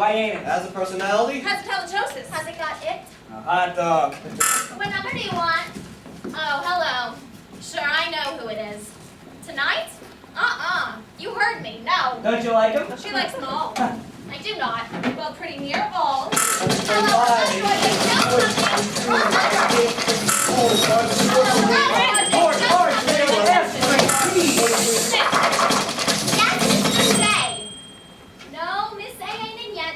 Why ain't it? Has a personality? Has halitosis. Has it got it? A hot dog. What number do you want? Oh, hello. Sure, I know who it is. Tonight? You heard me. No. Don't you like him? She likes them all. I do not. Well, pretty near all. Hello, Yes, Mr. J. No, Miss A ain't in yet.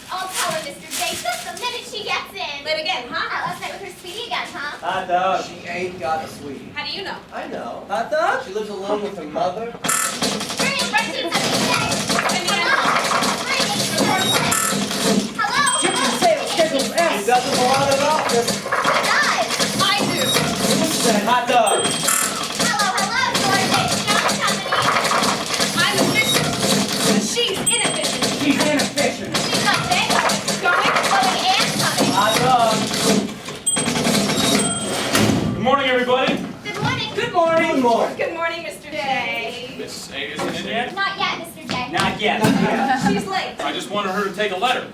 I'll tell her, Mr. J, just the minute she gets in. Late again, huh? Last night with her speedy again, huh? Hot dog. She ain't got a sweetie. How do you know? I know. Hot dog? She lives alone with her mother. Hurry, Brenton, Hello? Chicken sales schedule She S. doesn't belong in the office. Who does? I do. Hot dog. Hello, George. Jones Company. I'm efficient. But she's inefficient. She's inefficient. She's not there. Going? Going and coming. Hot dog. Good morning, everybody. Good morning. Good morning. Good morning. Good morning, Mr. J. Miss A isn't in yet. Not yet, Mr. J. Not yet. She's late. I just wanted her to take a letter.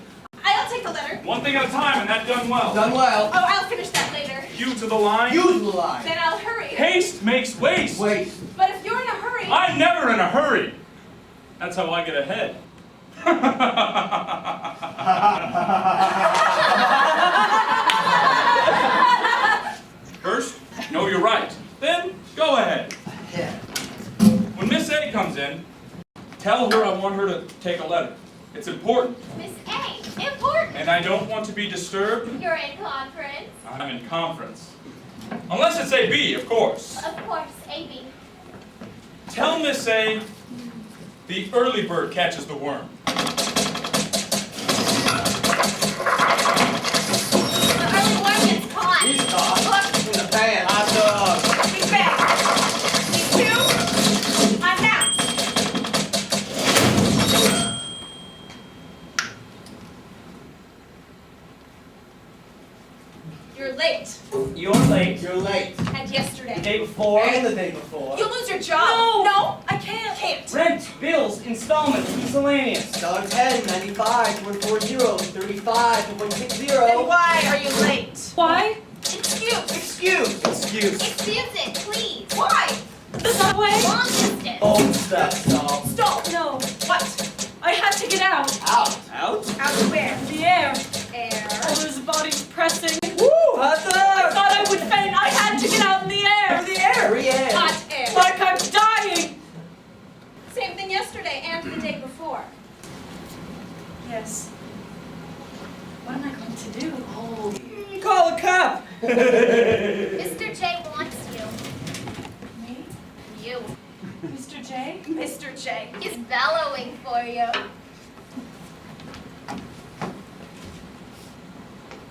I'll take the letter. One thing at a time, and that done well. Done well. Oh, I'll finish that later. You to the line. Use the line. Then I'll hurry. Haste makes waste. Wait. But if you're in a hurry... I'm never in a hurry. That's how I get ahead. First, know you're right. Then, go ahead. Yeah. When Miss A comes in, tell her I want her to take a letter. It's important, Miss A. Important. and I don't want to be disturbed. You're in conference. I'm in conference. Unless it's AB, of course. Of course, AB. Tell Miss A the early bird catches the worm. The early worm gets caught. He's caught. Look, In the pan. Hot dog. he's back. He's two. I'm out. You're late. You're late. You're late. And yesterday. The day before. And the day before. You'll lose your job. No, I can't. Can't. Rent, bills, installments, miscellaneous. $10, 95, 140, 35, 160. Then why are you late? Why? Excuse. Excuse. Excuse it, please. Why? The subway? Long distance. Old stuff, dog. Stop. No. What? I had to get out. Out. Out? Out where? The air. Air. Oh, his body's pressing. Woo! Hot I dog! thought I would faint. I had to get out in the air. The air. Free air. Hot air. Like I'm dying. Same thing yesterday and the day before. Yes. What am I going to do? Oh. Call a cop! Mr. J wants you. Me? You. Mr. J? Mr. J. He's bellowing for you.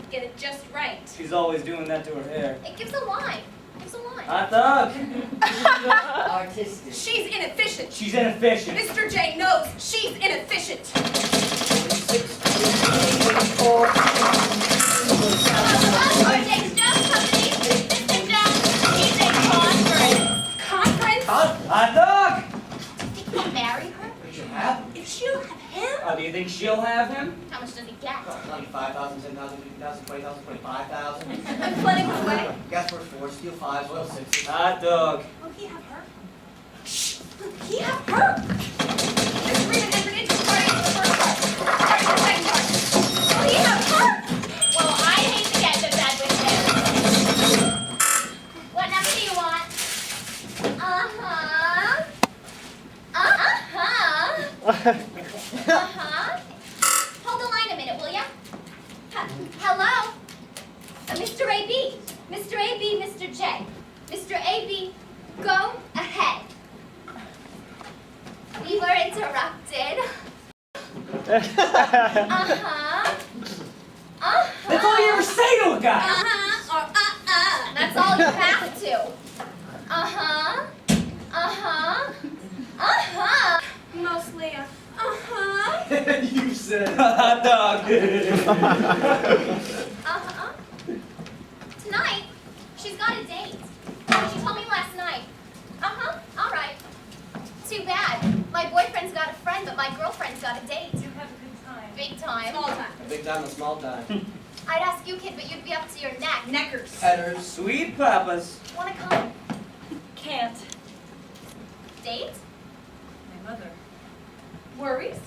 Get it just right. She's always doing that to her hair. It gives a line. Gives a line. Hot dog! Artistic. She's inefficient. She's inefficient. Mr. J knows she's inefficient. 24. Conference? Hot dog! Think you'll marry her? What you have? If she'll have him? Oh, do you think she'll have him? How much does he get? 95,000, 10,000, 50,000, 20,000, 25,000. I'm planning on the wedding. Gas for 4, steel 5, oil 6. Hot dog. Will he have her? Shh! Will he have her? This agreement entered into according to the first part. According to the second part. Will he have her? Well, I hate to get into bed with him. What number do you want? Uh-huh. Hold the line a minute, will ya? Hello? Mr. A.B. Mr. A.B., Mr. J. Mr. A.B., go ahead. We were interrupted. That's all you ever say to a guy! Or That's all you have to. Mostly a You said. Hot dog! Tonight, she's got a date. She told me last night. All right. Too bad. My boyfriend's got a friend, but my girlfriend's got a date. You have a good time. big time. Small time. A big time, a small time. I'd ask you, kid, but you'd be up to your neck. Neckers. Headers. Sweet papas. Wanna come? Can't. Date? My mother. Worries?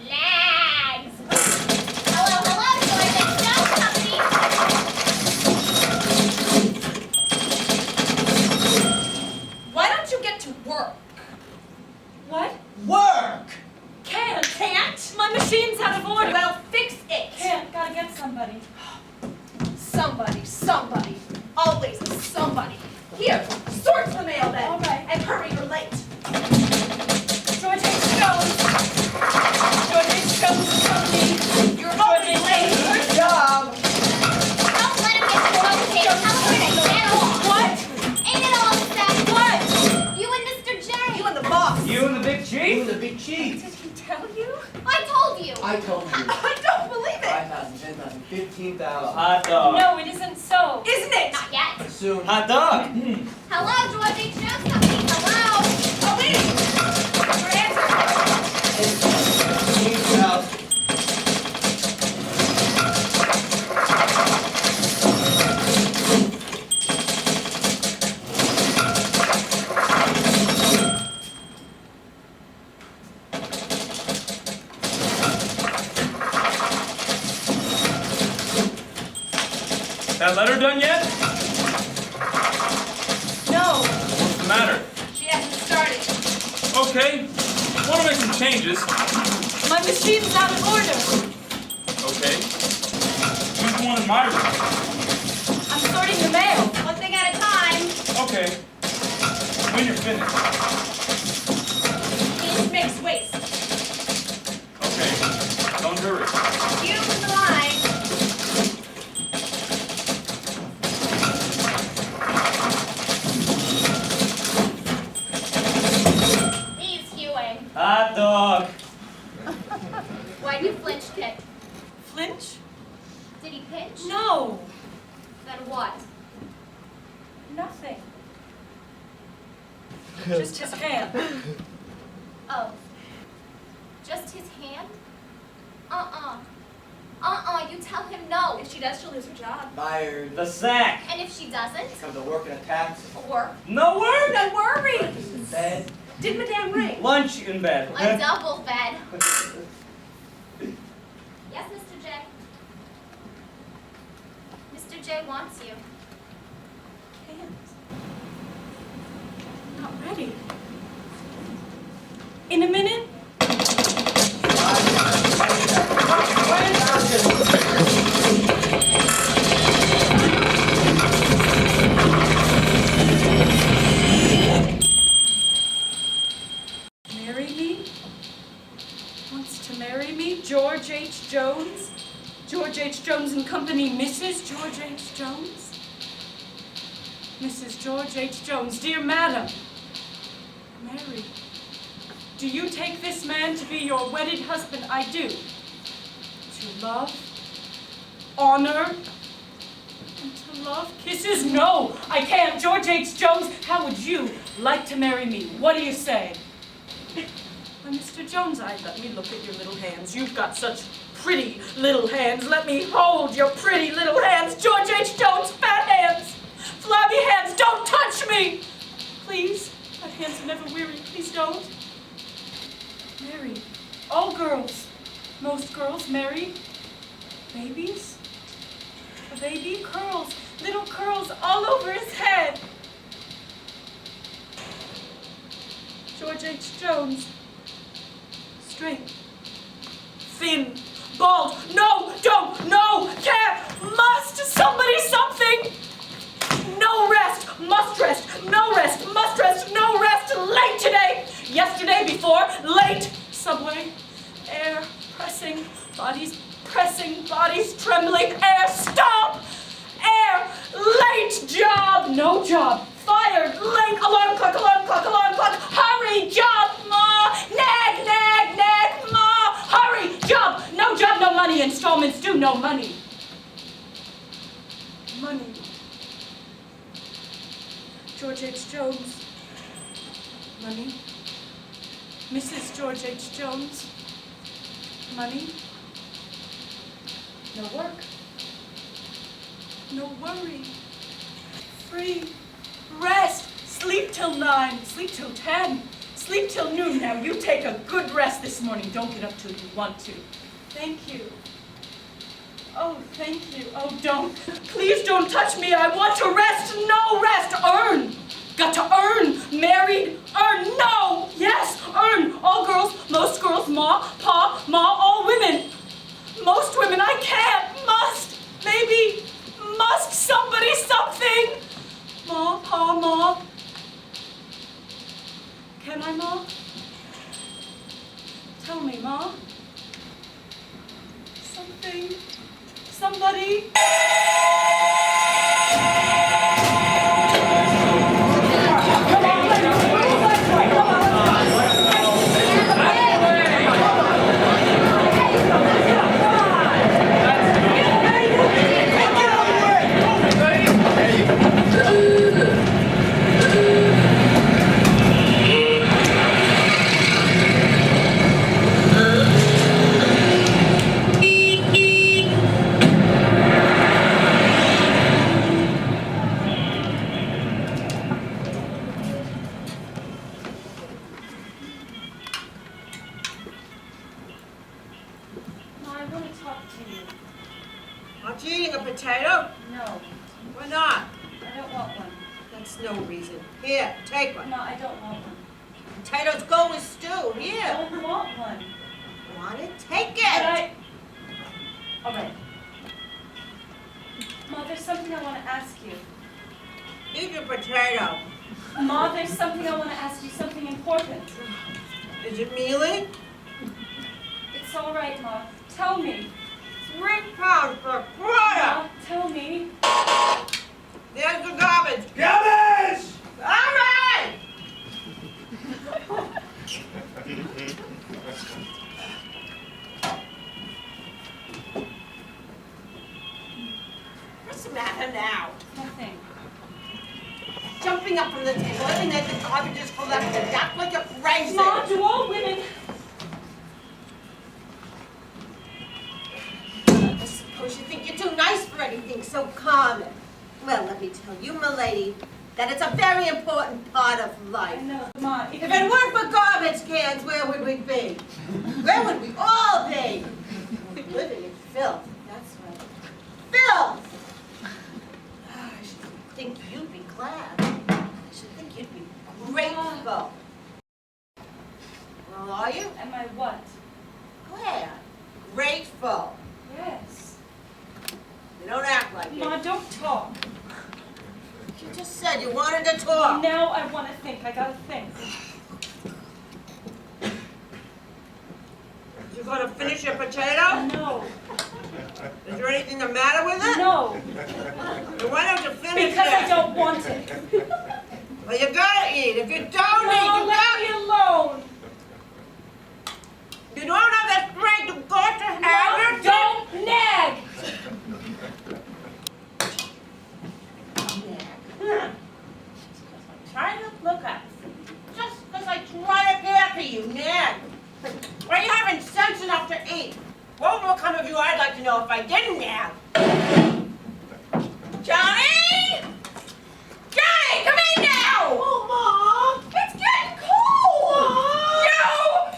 Lags! Hello, George. It's Joe's company. Why don't you get to work? What? Work! Can't. Can't? My machine's out of order. Well, fix it. Can't. Gotta get somebody. Somebody. Always a somebody. Here, sort the mail then. All right. And hurry, you're late. George H. Jones. George H. Jones Company. You're already late. Good job. Don't let him get you okay. Tell him where to get off. What? Ain't it all set? What? You and Mr. J. You and the boss. You and the big You chief? and the big cheese. Did he tell you? I told you. I told you. I don't believe it. 5,000, 10,000, 15,000. Hot dog. No, it isn't so. Isn't it? Not yet. Soon. Hot dog. Hello, George H. Jones Company. Hello. Oh, wait. Your answer. 15,000. That letter done yet? No, What's the matter? she hasn't started. Okay. Want to make some changes. My machine's out of order. Okay. Use one in my room. I'm sorting the mail. One thing at a time. Okay. When you're finished. Each makes waste. Okay. Don't hurry. You in the line. He's hewing. Hot dog. Why'd you flinch, kid? Flinch? Did he pinch? No. Then what? Nothing. Just his hand. Oh. Just his hand? You tell him no. If she does, she'll lose her job. Fired. The sack. And if she doesn't? Come to work in a tax. Work. No work. No worry. Breakfast in bed. Did Madame ring? Lunch in bed. A double bed. Yes, Mr. J. Mr. J wants you. Can't. Not ready. In a minute? Marry me? Wants to marry me? George H. Jones? George H. Jones and Company, Mrs. George H. Jones? Mrs. George H. Jones, dear madam, Mary, do you take this man to be your wedded husband? I do. To love, honor, and to love kisses? No, I can't. George H. Jones, how would you like to marry me? What do you say? Well, Mr. Jones, let me look at your little hands. You've got such pretty little hands. Let me hold your pretty little hands. George H. Jones, fat hands, flabby hands, don't touch me! Please, my hands are never weary. Please don't. Mary, all girls, most girls marry babies. A baby, curls, little curls all over his head. George H. Jones, straight, thin, bald, no, don't, no, can't, must, somebody, something. No rest, must rest, no rest, must rest, no rest, late today, yesterday, before, late, subway, air, pressing, bodies trembling, air, stop, air, late, job, no job, fired, late, alarm clock, hurry, job, ma, nag, ma, hurry, job, no money, installments due, no money. Money. George H. Jones. Money. Mrs. George H. Jones. Money. No work. No worry. Free. Rest. Sleep till 9. Sleep till 10. Sleep till noon. Now you take a good rest this morning. Don't get up till you want to. Thank you. Oh, thank you. Oh, don't. Please don't touch me. I want to rest. No rest. Earn. Got to earn. Married. Earn. No. Yes. Earn. All girls. Most girls. Ma. Pa. Ma. All women. Most women. I can't. Must. Maybe. Must. Somebody. Something. Ma. Pa. Ma. Can I, Ma? Tell me, Ma. Something. Somebody. Aren't you eating a potato? No, Why not? I don't want one. That's no reason. Here, take one. No, I don't want one. Potatoes go with stew. I Here. don't want one. Want it? Take But it. all right. Ma, there's something I want to ask you. Eat your potato. Ma, there's something I want to ask you, something important. Is it mealy? It's all right, Ma. Tell me. 3 pounds for a quarter. Ma, tell me. There's the garbage. Garbage! All right. What's the matter now? Nothing. Jumping up from the table, every night the garbage is collected. Act like you're crazy. Ma, do all women... I suppose you think you're too nice for anything so common. Well, let me tell you, milady, that it's a very important part of I life. know, Ma. If it weren't for garbage cans, where would we be? Where would we all be? Living in filth, that's right. Filth! I should think you'd be glad. I should think you'd be grateful. Well, are you? Am I what? Glad. Grateful. Yes. You don't act like Ma, it. don't talk. You just said you wanted to talk. Now I want to think. I gotta think. You gonna finish your potato? No. Is there anything the matter with it? No. Then why don't you finish Because I it? don't want it. Well, you gotta eat. If you don't No, eat, you let got. me alone. You don't have that strength. You got to have Ma, it. don't nag. Try to look at. Just because I try to care for you, Ned. Are you having sense enough to eat? What will come of you? I'd like to know if I didn't, Ned. Johnny! Johnny, come in now! Oh, Mom! It's getting cold! Mom! You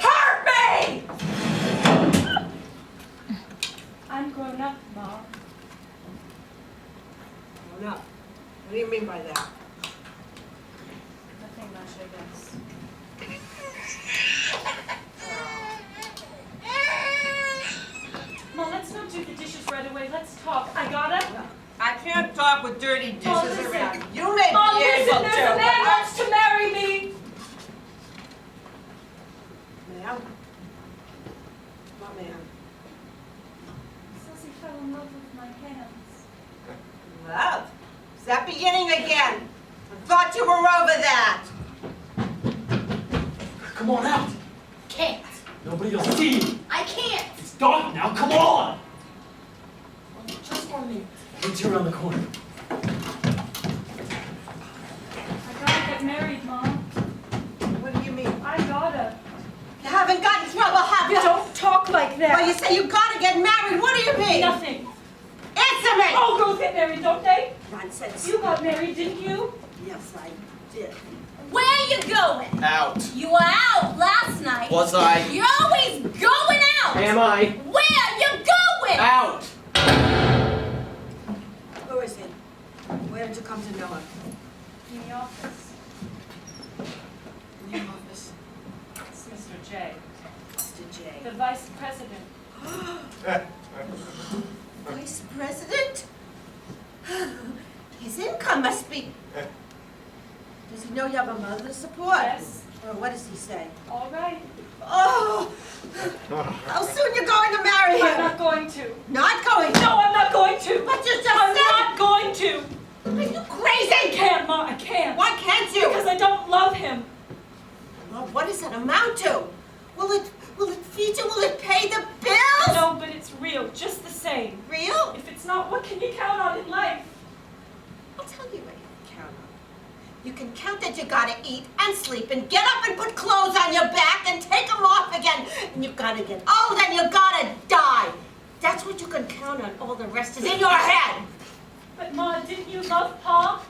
hurt me! I'm grown up, Ma. Grown up? What do you mean by that? Nothing much, I guess. Ma, let's not do the dishes right away. Let's talk. I gotta. I can't talk with dirty dishes Mom, listen. around. You may Ma, be able listen, there's a man to. wants to marry me. Ma'am? What man? Says he fell in love with my hands. Love? Is that beginning again? I thought you were over that. Come on out. Can't. Nobody will see you. I can't. It's dark now. Come on. Just 1 minute. Meet you around the corner. I gotta get married, Mom. What do you mean? I gotta. You haven't gotten in trouble, have you? Don't talk like that. Well, you say you gotta get married. What do you mean? Nothing. married, don't they? Nonsense. You got married, didn't you? Yes, I did. Where you going? Out. You were out last night. Was I? You're always going out. Am I? Where you going? Out. Who is it? Where did you come to know her? In the office. In the office. It's Mr. J, Mr. J. the vice president. Vice President? His income must be... Does he know you have a mother to support? Yes. Or what does he say? All right. Oh! How soon you going to marry I'm him? not going to. Not going to? No, I'm not going to. But you just I'm said... not going to. Are you I crazy? can't, Ma. I can't. Why can't you? Because I don't love him. Well, what does that amount to? Will it feed you? Will it pay the bills? No, but it's real, just the same. Real? If it's not, what can you count on in life? I'll tell you what you can count on. You can count that you gotta eat and sleep and get up and put clothes on your back and take them off again. And you gotta get old and you gotta die. That's what you can count on. All the rest is in your head. But Ma, didn't you love Pa?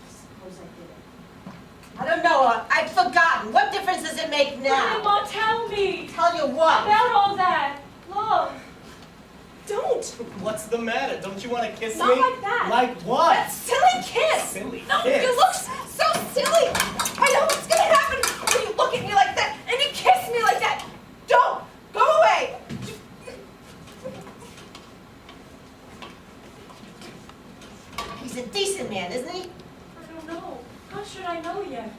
Suppose I did. I don't know. I've forgotten. What difference does it make Then now? Ma, tell me Tell you what? about all that. Love. Don't. What's the matter? Don't you want to kiss Not me? like that. Like what? That silly kiss. Silly No, kiss. you look so silly. I know what's gonna happen when you look at me like that and you kiss me like that. Don't. Go away. He's a decent man, isn't he? I don't know. How should I know yet?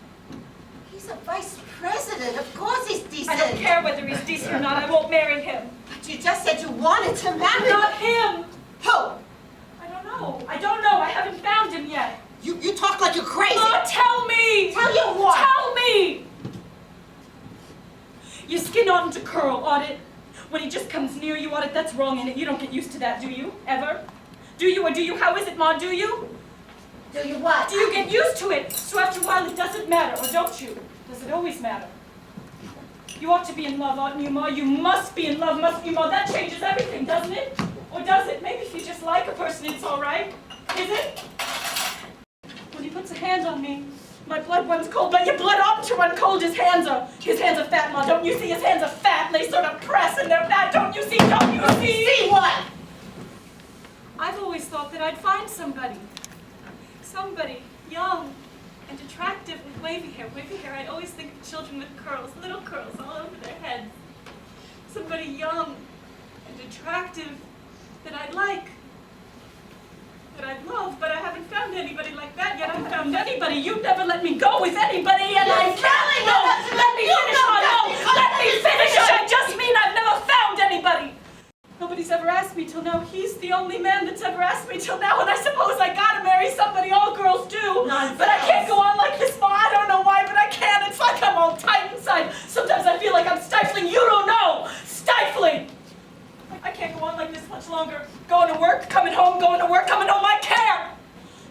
He's a vice president. Of course he's decent. I don't care whether he's decent or not. I won't marry him. But you just said you wanted to marry Not him. Who? I don't know. I don't know. I haven't found him yet. You talk like you're crazy. Ma, tell me. Tell you what? Tell me. Your skin oughtn't to curl, ought it? When he just comes near you, ought it? That's wrong in it. You don't get used to that, do you? Ever? Do you or do you? How is it, Ma? Do you? Do you what? Do you get used to it? So after a while it doesn't matter, or don't you? Does it always matter? You ought to be in love, oughtn't you, Ma? You must be in love, mustn't you, Ma? That changes everything, doesn't it? Or does it? Maybe if you just like a person, it's all right. Is it? When he puts a hand on me, my blood runs cold, but your blood ought to run cold. His hands are fat, Ma. Don't you see? His hands are fat, and they sort of press, and they're fat. Don't you see? Don't you see? See what? I've always thought that I'd find somebody young and attractive with wavy hair. Wavy hair, I always think of children with curls, little curls all over their heads. Somebody young and attractive that I'd like, that I'd love, but I haven't found anybody like that yet. I haven't found anybody. You'd never let me go with anybody, and I can't. No, let me finish, Ma. No, let me finish. I just mean I've never found anybody. Nobody's ever asked me till now. He's the only man that's ever asked me till now, and I suppose I gotta marry somebody. All girls do. Nonsense. But I can't go on like this, Ma. I don't know why, but I can't. It's like I'm all tight inside. Sometimes I feel like I'm stifling. You don't know. Stifling. I can't go on like this much longer. Going to work, coming home, going to work, coming home. I can't.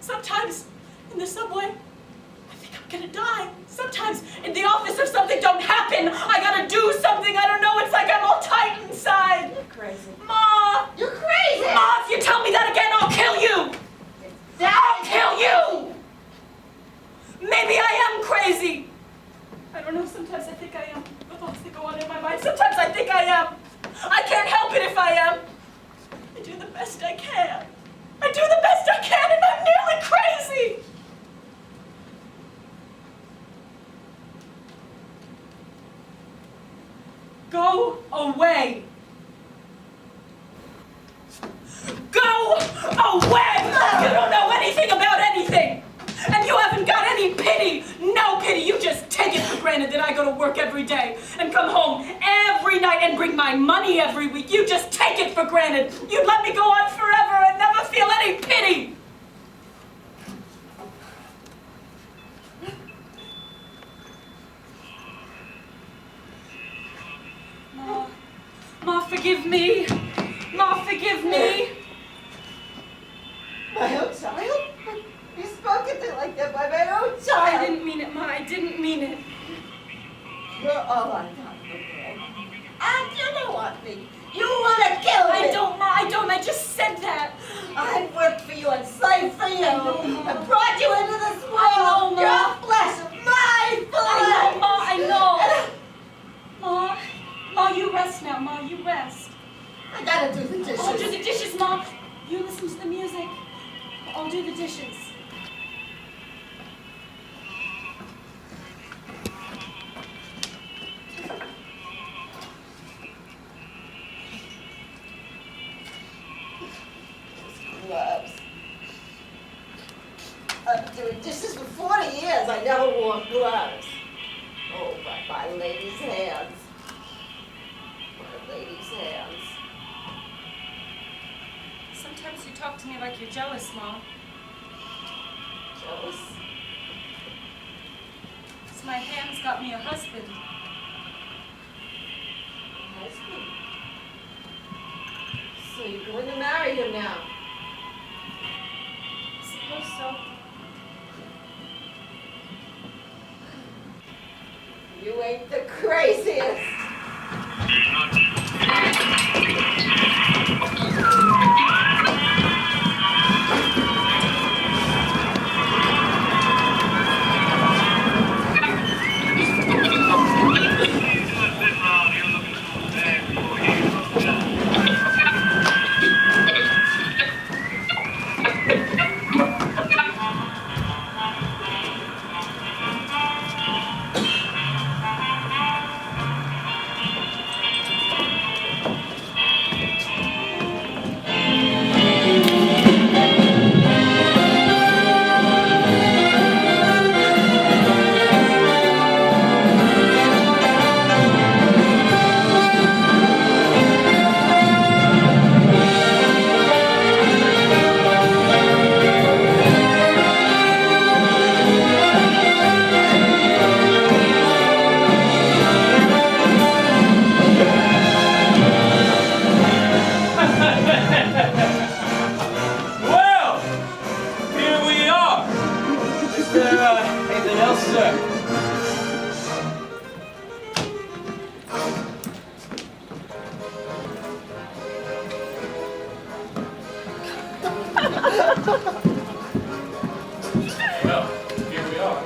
Sometimes in the subway, I think I'm gonna die. Sometimes in the office, if something don't happen, I gotta do something. I don't know. It's like I'm all tight inside. You're crazy. Ma! You're crazy. Ma, if you tell me that again, I'll kill you! I'll kill you! Maybe I am crazy. I don't know, sometimes I think I am. The thoughts that go on in my mind, sometimes I think I am. I can't help it if I am. I do the best I can. I do the best I can, and I'm nearly crazy! Go away! Go away! You don't know anything about anything! And you haven't got any pity! No pity! You just take it for granted that I go to work every day and come home every night and bring my money every week. You just take it for granted! You'd let me go on forever and never feel any pity! Ma, forgive me! Ma, forgive me! My own child? You spoke to me like that by my own I child. didn't mean it, Ma. I didn't mean it. You're all on top of me. And you don't want me. You want to kill me. I don't, Ma. I don't. I just said that. I'm worth me the dishes. Gloves. I've been doing dishes for 40 years. I never wore gloves. Oh, but my lady's hands. My lady's hands. Sometimes you talk to me like you're jealous, Mom. Jealous? 'Cause my hands got me a husband. Husband? So you're going to marry him now? I suppose so. You ain't the craziest. Well, here we are. Is there anything else, sir? Well, here we are.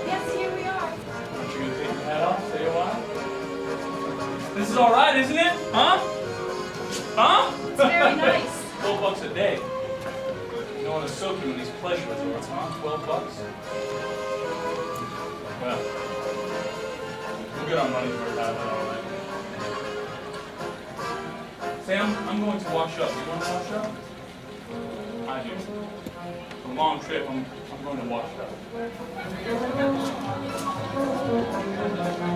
Yes, here we are. Aren't you gonna take your hat off, stay a while? This is all right, isn't it? Huh? Huh? It's very nice. $12 a day. You don't want to soak you in these pleasure resorts, huh? $12? Well, we'll get our money's worth out of it, all right. Sam, I'm going to wash up. You want to wash up? I do. For a long trip, I'm going to wash up.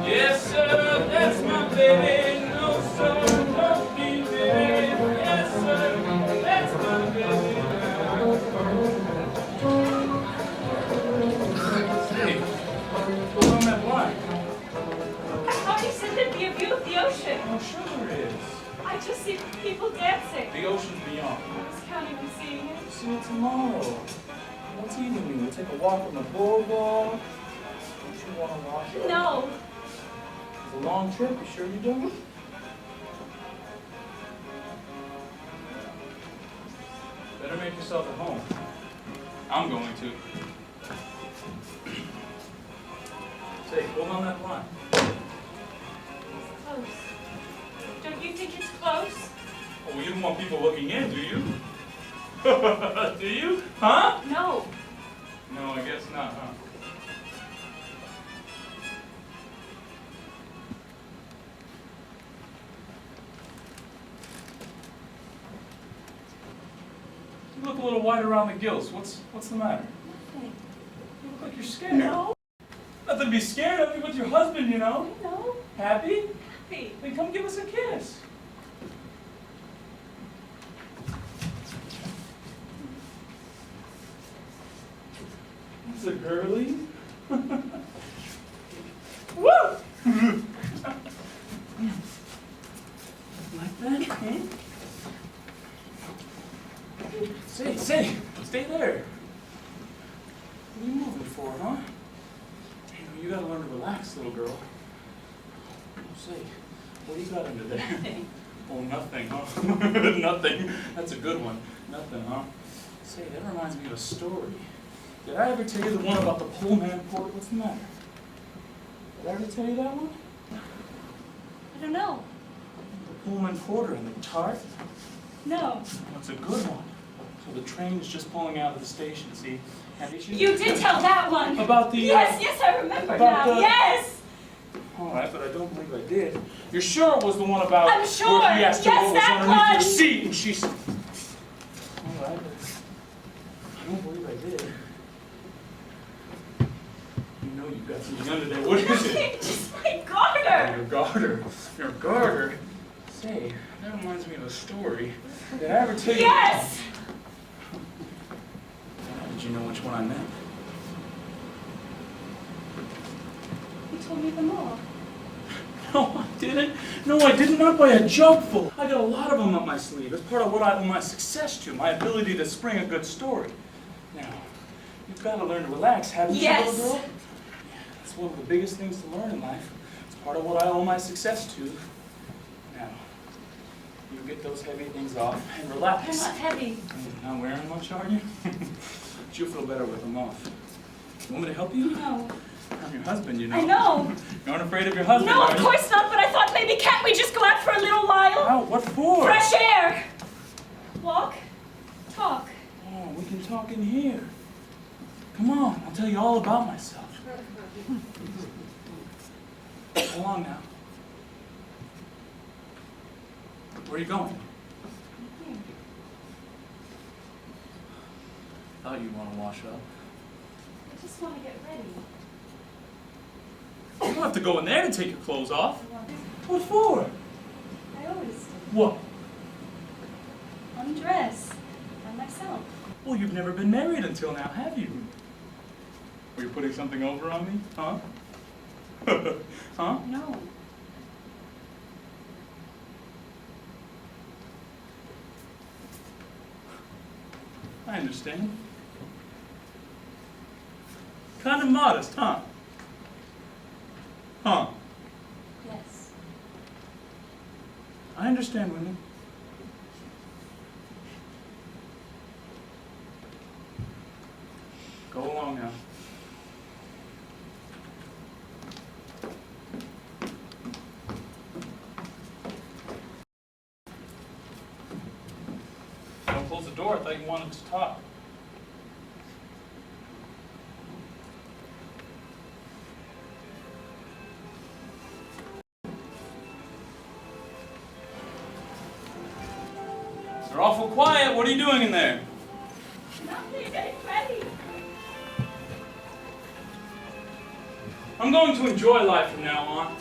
Yes, sir, that's my baby. No, sir, don't be baby. Yes, sir, that's my baby. Hey, what's on that blind? I thought you said there'd be a view of the ocean. Oh, sure there is. I just see people dancing. The ocean's beyond. I was counting on seeing it. See it tomorrow. What's eating you? We'll take a walk on the boardwalk. Don't you want to wash up? No. It's a long trip. You sure you don't? Better make yourself at home. I'm going to. Say, hold on that line. It's close. Don't you think it's close? Oh, well, you don't want people looking in, do you? Do you? Huh? No. No, I guess not, huh? You look a little white around the gills. What's the matter? Nothing. You look like you're scared. No. Nothing to be scared of. You're with your husband, you know. No. Happy? Happy. Then come give us a kiss. It's a girly. Woo! Like that, huh? Say, stay there. What are you moving for, huh? You gotta learn to relax, little girl. Say, what do you got under there? Nothing. Oh, nothing, huh? Nothing. That's a good one. Nothing, huh? Say, that reminds me of a story. Did I ever tell you the one about the Pullman Porter? What's the matter? Did I ever tell you that one? I don't know. The Pullman Porter and the tart? No. That's a good one. So the train is just pulling out of the station, see? And You did tell that one. About the... Yes, I remember about now. the- Yes! All right, but I don't believe I did. You're sure it was the one about... I'm sure. Where he asked her Yes, what was that underneath your one. seat, and she said... All right, but I don't believe I did. You know you've got something under there. What is it? Just my garter. Your garter. Your garter. Say, that reminds me of a story. Did I ever tell you? Yes! How did you know which one I meant? You told me them all. No, I didn't. No, I did not by a jugful. I got a lot of them up my sleeve. It's part of what I owe my success to, my ability to spring a good story. Now, you've got to learn to relax, haven't you, Yes. little girl? Yeah, that's one of the biggest things to learn in life. It's part of what I owe my success to. Now, you get those heavy things off and They're relax. not heavy. Not wearing much, are you? But you'll feel better with them off. You want me to help you? No. I'm your husband, you know. I know. You aren't afraid of your husband, No, are of you? course not, but I thought maybe can't we just go out for a little while? Out? What for? Fresh air. Walk. Talk. Oh, we can talk in here. Come on, I'll tell you all about myself. Go on now. Where are you going? Thought you'd want to wash up. I just want to get ready. You don't have to go in there to take your clothes off. I want to. What for? I always do. What? Undress. By myself. Well, you've never been married until now, have you? Were you putting something over on me? Huh? Huh? No. I understand. Kind of modest, huh? Huh? Yes. I understand women. Go along now. Don't close the door. I thought you wanted to talk. You're awful quiet. What are you doing in there? Nothing. Getting ready. I'm going to enjoy life from now on.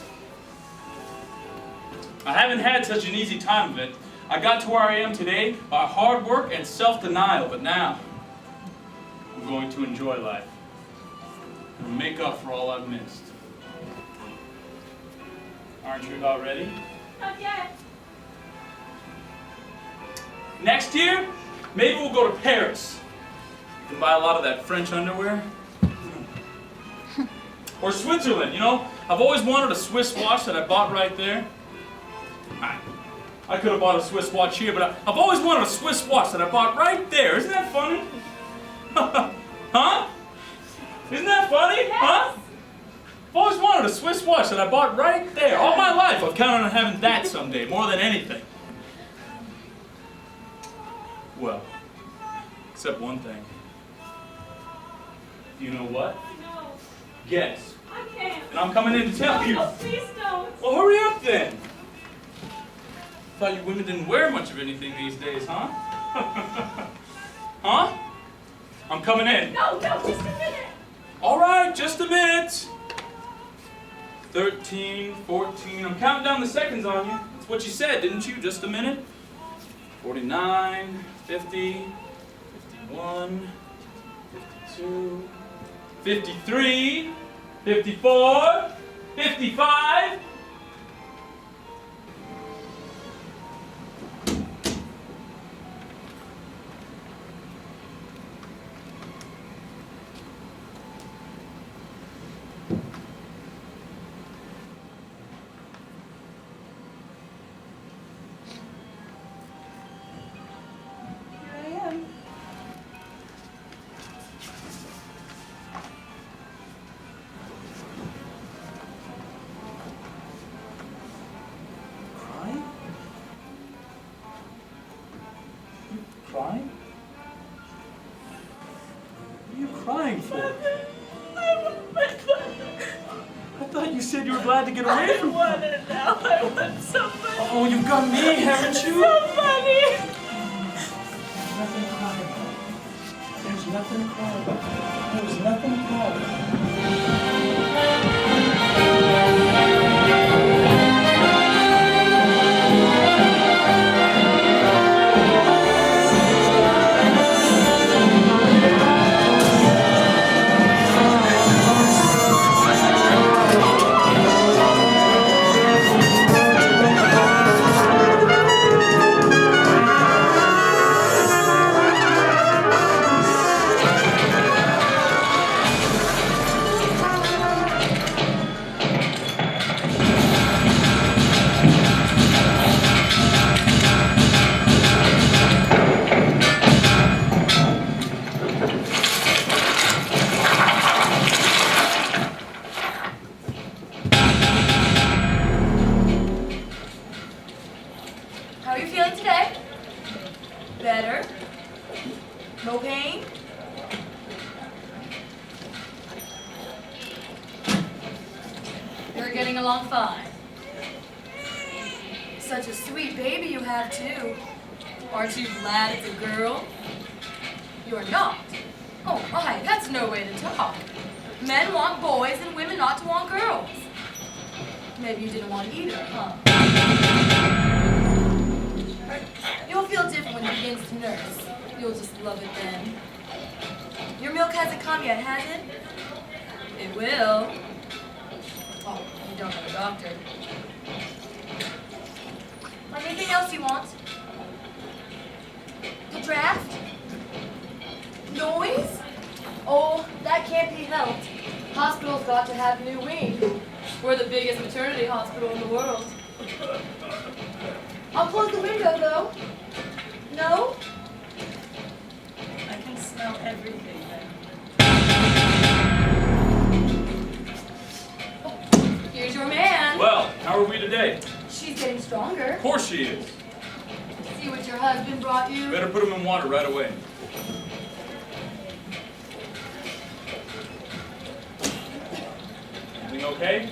I haven't had such an easy time of it. I got to where I am today by hard work and self-denial, but now I'm going to enjoy life and make up for all I've missed. Aren't you about ready? Not yet. Next year, maybe we'll go to Paris. You can buy a lot of that French underwear. Or Switzerland, you know? I've always wanted a Swiss watch that I bought right there. I could have bought a Swiss watch here, but I've always wanted a Swiss watch that I bought right there. Isn't that funny? Huh? Isn't that funny? Yes. Huh? I've always wanted a Swiss watch that I bought right there. All my life I've counted on having that someday, more than anything. Well, except one thing. You know what? No. Guess. I can't. And I'm coming in to tell you. No, please don't. Well, hurry up then. Thought you women didn't wear much of anything these days, huh? Huh? I'm coming in. No, just a minute. All right, just a minute. 13, 14. I'm counting down the seconds on you. That's what you said, didn't you? Just a minute. 49, 50, 51, 52, 53, 54, 55. Here I am. Crying? You crying? crying for? I thought you said you were glad to get away from me. I want it now. I want somebody. Oh, you've got me, haven't you? Somebody. Nothing to cry about. There's nothing to cry about. There's nothing to cry about. How are you feeling today? Better? No pain? You're getting along fine. Such a sweet baby you have, too. Aren't you glad it's a girl? You're not. Oh my, that's no way to talk. Men want boys and women ought to want girls. Maybe you didn't want either, huh? You'll feel different when he begins to nurse. You'll just love it then. Your milk hasn't come yet, has it? It will. Oh, you don't have a doctor. Anything else you want? The draft? Noise? Oh, that can't be helped. Hospital's got to have a new wing. We're the biggest maternity hospital in the world. I'll close the window, though. No? I can smell everything then. Oh, here's your man. Well, how are we today? She's getting stronger. Of course she is. See what your husband brought you? Better put him in water right away. Everything okay?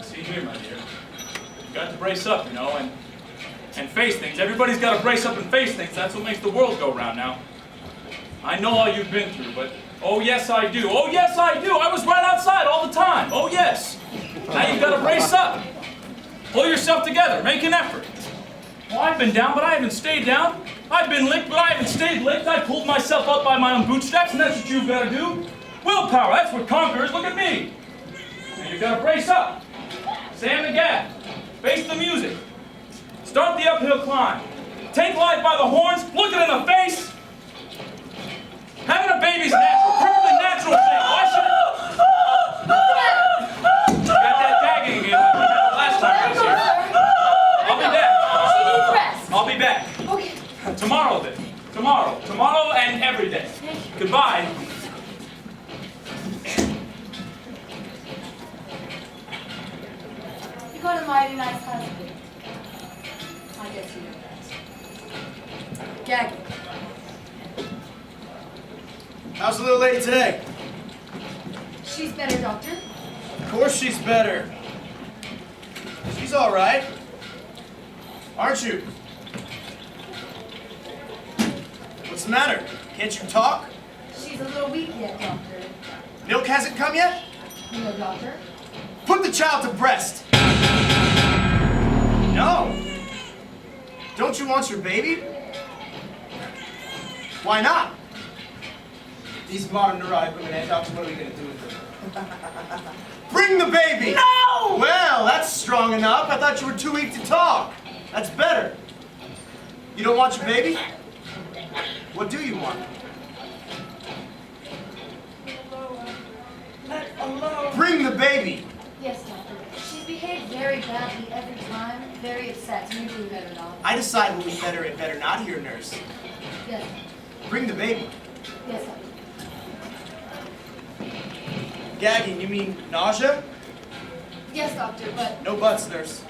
See here, my dear. You got to brace up, you know, and face things. Everybody's got to brace up and face things. That's what makes the world go round now. I know all you've been through, but oh yes I do. Oh yes I do. I was right outside all the time. Oh yes. Now you've got to brace up. Pull yourself together. Make an effort. Well, I've been down, but I haven't stayed down. I've been licked, but I haven't stayed licked. I pulled myself up by my own bootstraps, and that's what you've got to do. Willpower, that's what conquers. Look at me. Now you've got to brace up. Stand the gap. Face the music. Start the uphill climb. Take life by the horns. Look it in the face. Having a baby's natural. Perfectly natural thing. Why should it? You got that gagging again like we had the last time I was here. I'll be back. She needs rest. I'll be back. Okay. Tomorrow then. Tomorrow. Tomorrow and every day. Goodbye. You got a mighty nice husband. I guess you know that. Gagging. How's the little lady today? She's better, Doctor. Of course she's better. She's all right. Aren't you? What's the matter? Can't you talk? She's a little weak yet, Doctor. Milk hasn't come yet? No, Doctor. Put the child to breast. No. Don't you want your baby? Why not? These modern neurotic women, eh, doctor, what are we gonna do with them? Bring the baby! No! Well, that's strong enough. I thought you were too weak to talk. That's better. You don't want your baby? What do you want? Let alone. Bring the baby! Yes, Doctor. She's behaved very badly every time. Very upset, so usually better not. I decide what we better and better not here, nurse. Yes. Bring the baby. Yes, Doctor. Gagging, you mean nausea? Yes, Doctor, but... No buts, nurse.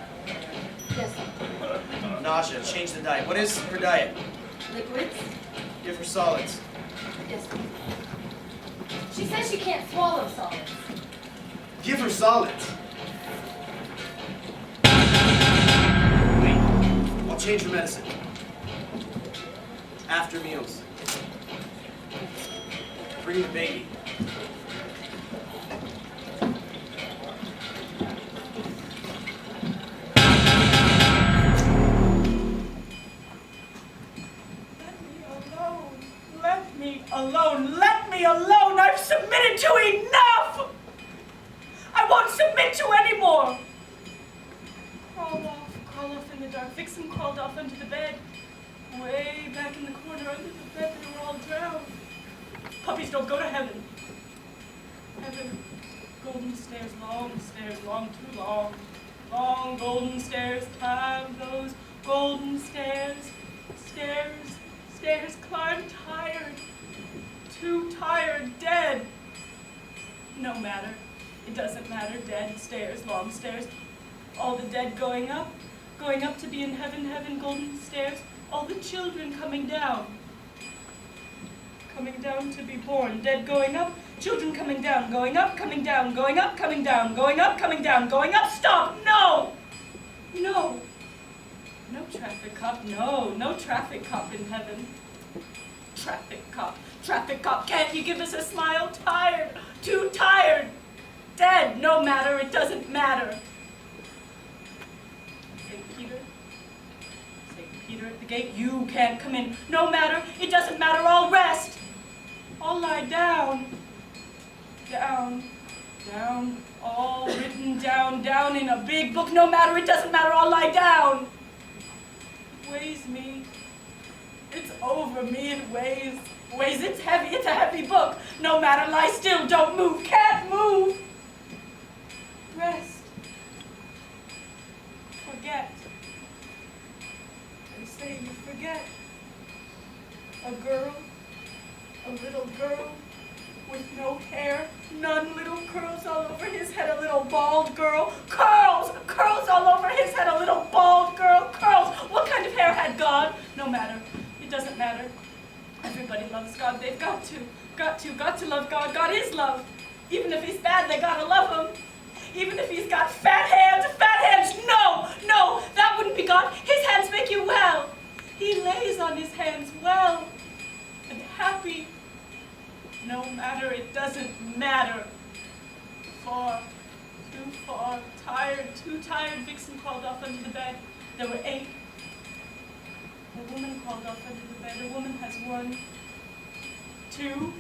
Yes, Doctor. Nausea, change the diet. What is her diet? Liquids? Give her solids. this. She says she can't swallow solids. Give her solids. Wait, I'll change her medicine. After meals. Bring the baby. Let me alone. Let me alone. I've submitted to enough. I won't submit to any more. Crawl off in the dark. Vixen crawled off under the bed. Way back in the corner under the bed, they were all drowned. Puppies don't go to heaven. Heaven, golden stairs, long, too long. Long golden stairs, climb those golden stairs. Stairs, climb tired. Too tired, dead. No matter, it doesn't matter, dead, stairs, long stairs. All the dead going up to be in heaven, golden stairs. All the children coming down to be born, dead going up, children coming down, going up, coming down, going up, coming down, going up, coming down, going up, stop, no! No traffic cop, no traffic cop in heaven. Traffic cop, can't you give us a smile? Tired, too tired, dead, no matter, it doesn't matter. St. Peter at the gate, you can't come in, no matter, it doesn't matter, I'll rest. I'll lie down, all written down in a big book, no matter, it doesn't matter, I'll lie down. It weighs me, it's over me, it weighs, it's heavy, it's a heavy book, no matter, lie still, don't move, can't move. Rest, forget, they say you forget, a little girl with no hair, none, little curls all over his head, a little bald girl, curls all over his head, a little bald girl, curls. What kind of hair had God? No matter, it doesn't matter. Everybody loves God, they've got to love God. God is love. Even if he's bad, they gotta love him. Even if he's got fat hands, no, that wouldn't be God. His hands make you well. He lays on his hands well and happy. No matter, it doesn't matter. Far, too far, too tired, Vixen crawled off under the bed. There were 8. A woman crawled off under the bed. A woman has 1, 2,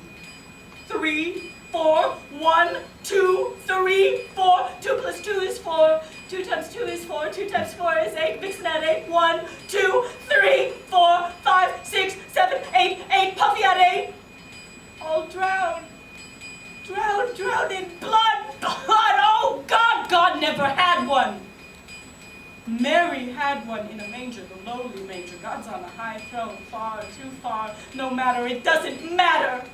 3, 4. 1, 2, 3, 4. 2 plus 2 is 4. 2 times 2 is 4. 2 times 4 is 8. Vixen had 8. 1, 2, 3, 4, 5, 6, 7, 8. 8. Puffy had 8. All drowned in blood. Oh God, God never had one. Mary had one in a manger, the lowly manger. God's on a high throne, far, too far. No matter, it doesn't matter.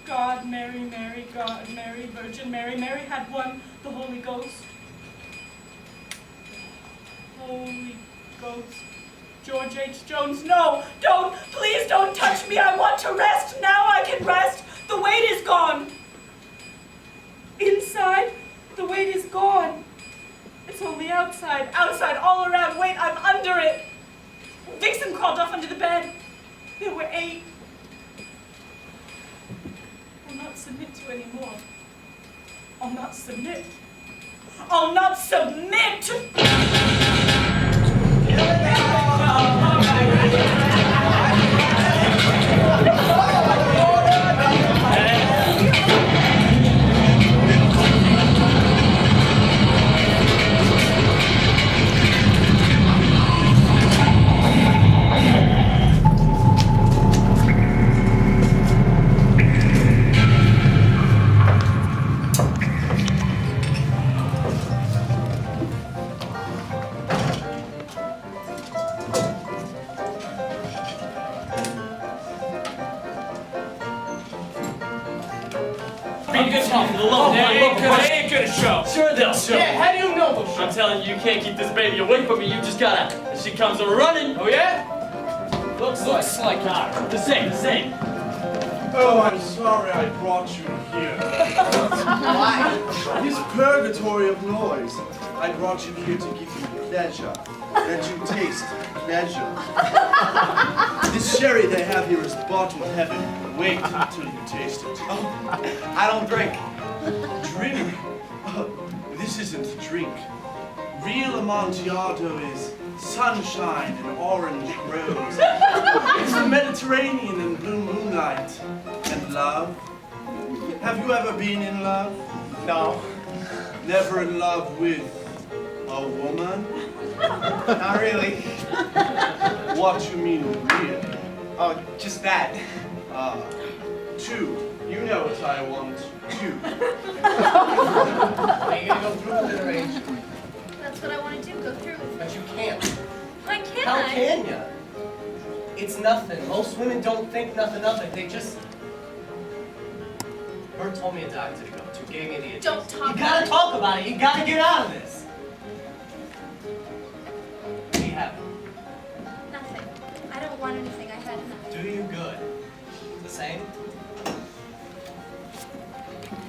God, Mary, God, Mary, Virgin Mary. Mary had one, the Holy Ghost. Holy Ghost. George H. Jones, no, please don't touch me. I want to rest. Now I can rest. The weight is gone. Inside, the weight is gone. It's only outside, all around. Wait, I'm under it. Vixen crawled off under the bed. There were 8. I'll not submit to any more. I'll not submit. They ain't gonna show. Sure they'll show. Yeah, how do you know they'll show? I'm telling you, you can't keep this baby away from me. You just gotta. And she comes running. Oh yeah? Looks like her. The same. Oh, I'm sorry I brought you here. Why? This purgatory of noise. I brought you here to give you pleasure. Let you taste pleasure. This sherry they have here is bottom heaven. Wait until you taste it. Oh, I don't drink. Drink? This isn't a drink. Real Amontillado is sunshine and orange groves. It's the Mediterranean and blue moonlight. And love. Have you ever been in love? No. Never in love with a woman? Not really. What you mean real? Oh, just that. Two. You know what I want. Two. Are you gonna go through with it or ain't you? That's what I want to do, go through with it. But you can't. Why can't How I? can ya? It's nothing. Most women don't think nothing of it. They just... Bert told me a doctor to go to. Gave me the advice. Don't talk You gotta about talk about it. You gotta get out of this. What do you have? Nothing. I don't want anything. I had enough. Do you good? The same?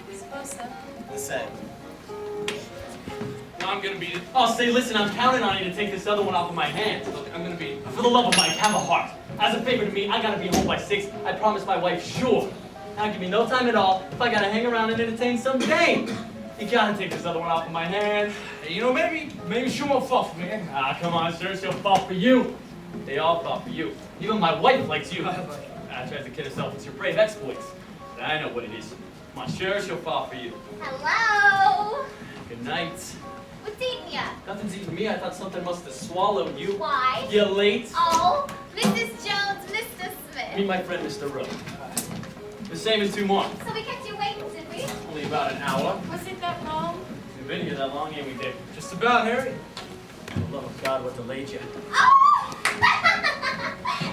I suppose so. The same. No, I'm gonna beat it. Oh, say, listen, I'm counting on you to take this other one off of my hands. Look, I'm gonna beat it. For the love of Mike, have a heart. As a favor to me, I gotta be home by 6. I promised my wife, sure. Now give me no time at all if I gotta hang around and entertain some dame. You gotta take this other one off of my hands. Hey, you know, maybe she won't fall for me. Ah, come on, sir, she'll fall for you. They all fall for you. Even my wife likes you. Tries to kid herself with your brave exploits. But I know what it is. Come on, sure, she'll fall for you. Hello? Good night. What's eating ya? Nothing's eating me. I thought something must have swallowed you. Why? You late? Oh, Mrs. Jones, Mr. Smith. Meet my friend, Mr. Rowe. The same in 2 more. So we kept you waiting, did we? Only about an hour. Was it that long? We've been here that long, ain't we, Dick? Just about, Harry. For the love of God, what delayed you? Oh!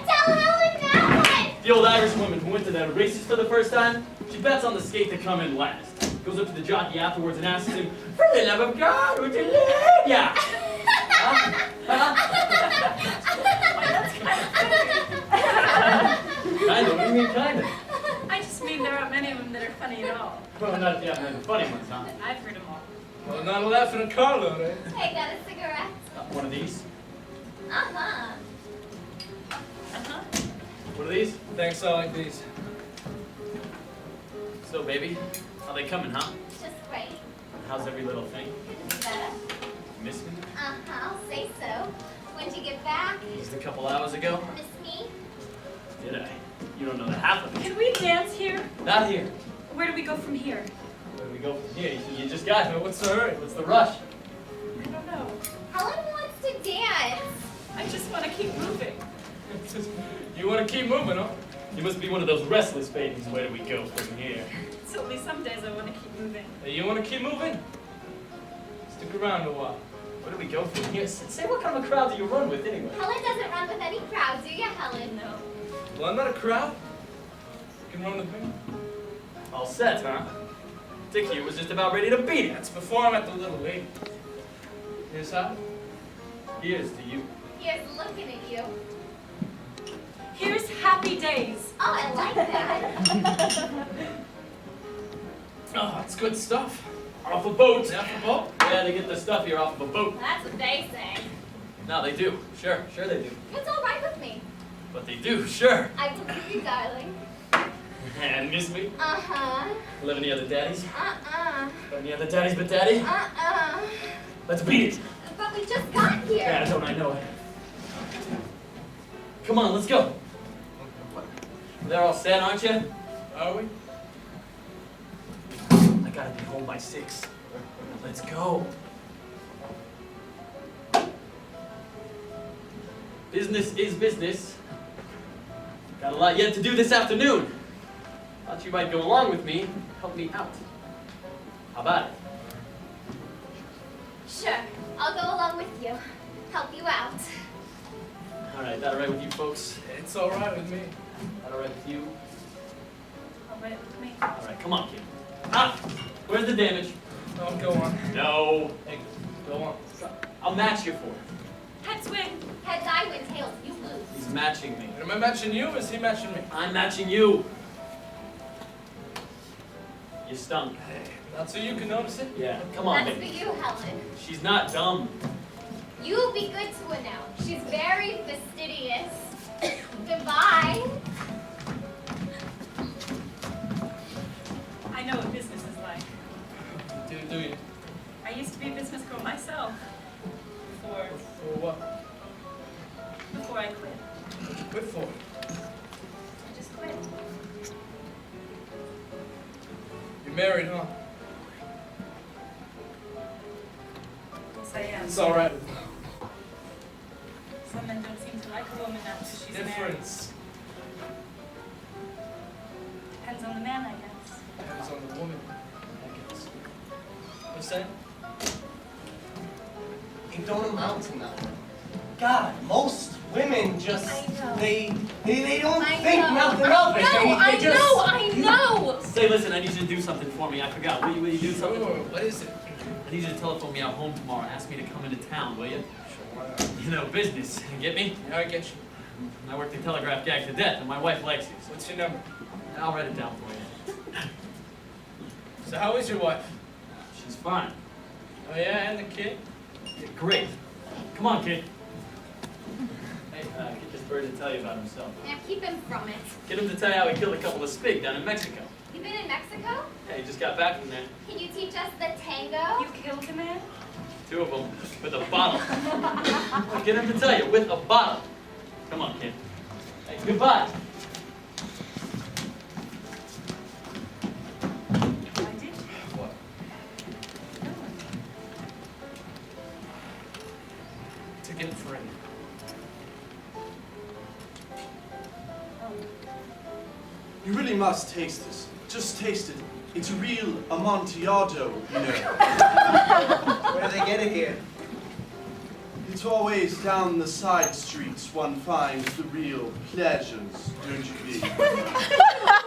Tell Helen now! The old Irish woman who went to the races for the first time, she bets on the skate to come in last. Goes up to the jockey afterwards and asks him, for the love of God, what delayed ya? Huh? Kinda, what do you mean kinda? I just mean there aren't many of them that are funny at all. Well, not the funny ones, huh? I've heard them all. Well, not a laugh in a car load, eh? Hey, got a cigarette? One of these. Uh-huh. Uh-huh. What are these? Thanks, I like these. So, baby, how they coming, huh? Just great. How's every little thing? Couldn't be better. Miss me? Uh-huh, I'll say so. When'd you get back? Just a couple hours ago? Miss me? Did I? You don't know the half of it. Can we dance here? Not here. Where do we go from here? Where do we go from here? You just got here. What's the hurry? What's the rush? I don't know. Helen wants to dance. I just want to keep moving. You want to keep moving, huh? You must be one of those restless babies. Where do we go from here? It's only some days I want to keep moving. Hey, you want to keep moving? Stick around a while. Where do we go from here? Say, what kind of a crowd do you run with anyway? Helen doesn't run with any crowd, do you, Helen? No. Well, I'm not a crowd. You can run with me. All set, huh? Dickie was just about ready to beat it. That's before I met the little lady. Here's how. Here's to you. Here's looking at you. Here's happy days. Oh, I like that. Oh, that's good stuff. Off a boat. Off a boat? Yeah, they get the stuff here off of a boat. That's what they say. No, they do. Sure they do. It's all right with me. But they do, sure. I believe you, darling. And miss me? Uh-huh. Live any other daddies? Uh-uh. Any other daddies but daddy? Uh-uh. Let's beat it. But we just got here. Yeah, don't I know it? Come on, let's go. They're all set, aren't you? Are we? I gotta be home by 6. Let's go. Business is business. Got a lot yet to do this afternoon. Thought you might go along with me, help me out. How about it? Sure. I'll go along with you. Help you out. All right, that all right with you folks? It's all right with me. That all right with you? All right with me. All right, come on, kid. Ah, where's the damage? Oh, go on. No. Hey, go on. I'll match you for it. Heads win. Heads I win, tails you lose. He's matching me. Am I matching you or is he matching me? I'm matching you. You stunk. Not so you can notice it. Yeah, come on, That's for baby. you, Helen. She's not dumb. You'll be good to her now. She's very fastidious. Goodbye. I know what business is like. Do you? I used to be a business girl myself. For what? Before I quit. What'd you quit for? I just quit. You're married, huh? Yes, I am. It's all right. Some men don't seem to like a woman after she's married. Difference. Depends on the man, I guess. Depends on the woman, I guess. What you saying? It don't amount to nothing. God, most women just I know. they don't I think know. nothing of it. They just I know. Say, listen, I need you to do something for me. I forgot. Will you do something? Sure, what is it? I need you to telephone me out home tomorrow. Ask me to come into town, will you? Sure, why not? You know, business. Get me? Yeah, I get you. I work the telegraph gag to death, and my wife likes you. What's your number? I'll write it down for you. So how is your wife? She's fine. Oh yeah, and the kid? Yeah, great. Come on, kid. Hey, get this bird to tell you about himself. Now keep him from it. Get him to tell you how he killed a couple of spig down in Mexico. You been in Mexico? Yeah, he just got back from there. Can you teach us the tango? You killed a man? 2 of them with a bottle. Get him to tell you, with a bottle. Come on, kid. Hey, goodbye. I did. What? To get free. You really must taste this. Just taste it. It's real Amontillado, you know. where do they get it here? It's always down the side streets one finds the real pleasures, don't you be?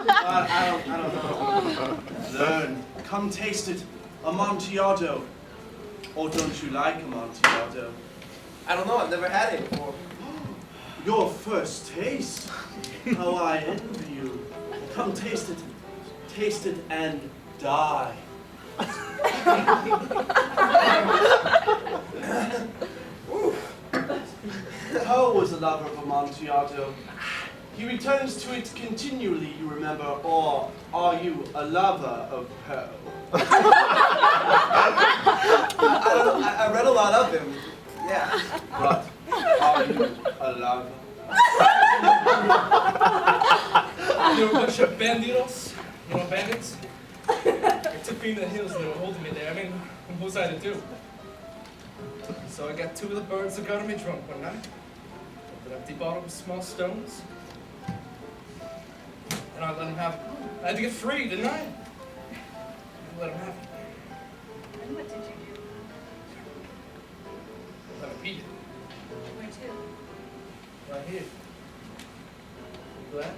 I don't know. Learn. Come taste it. Amontillado. Or don't you like Amontillado? I don't know. I've never had it before. Your first taste. How I envy you. Come taste it. Taste it and die. Poe was a lover of Amontillado. He returns to it continually, you remember, or are you a lover of Poe? I read a lot of him. Yeah. But are you a lover? You're a bunch of banditos? You know, bandits? They took me in the hills and they were holding me there. I mean, what was I to do? So I got 2 of the birds that got me drunk one night. Opened up the bottle with small stones. And I let them have it. I had to get free, didn't I? I let them have it. And what did you do? Let them eat it. Where to? Right here. You glad?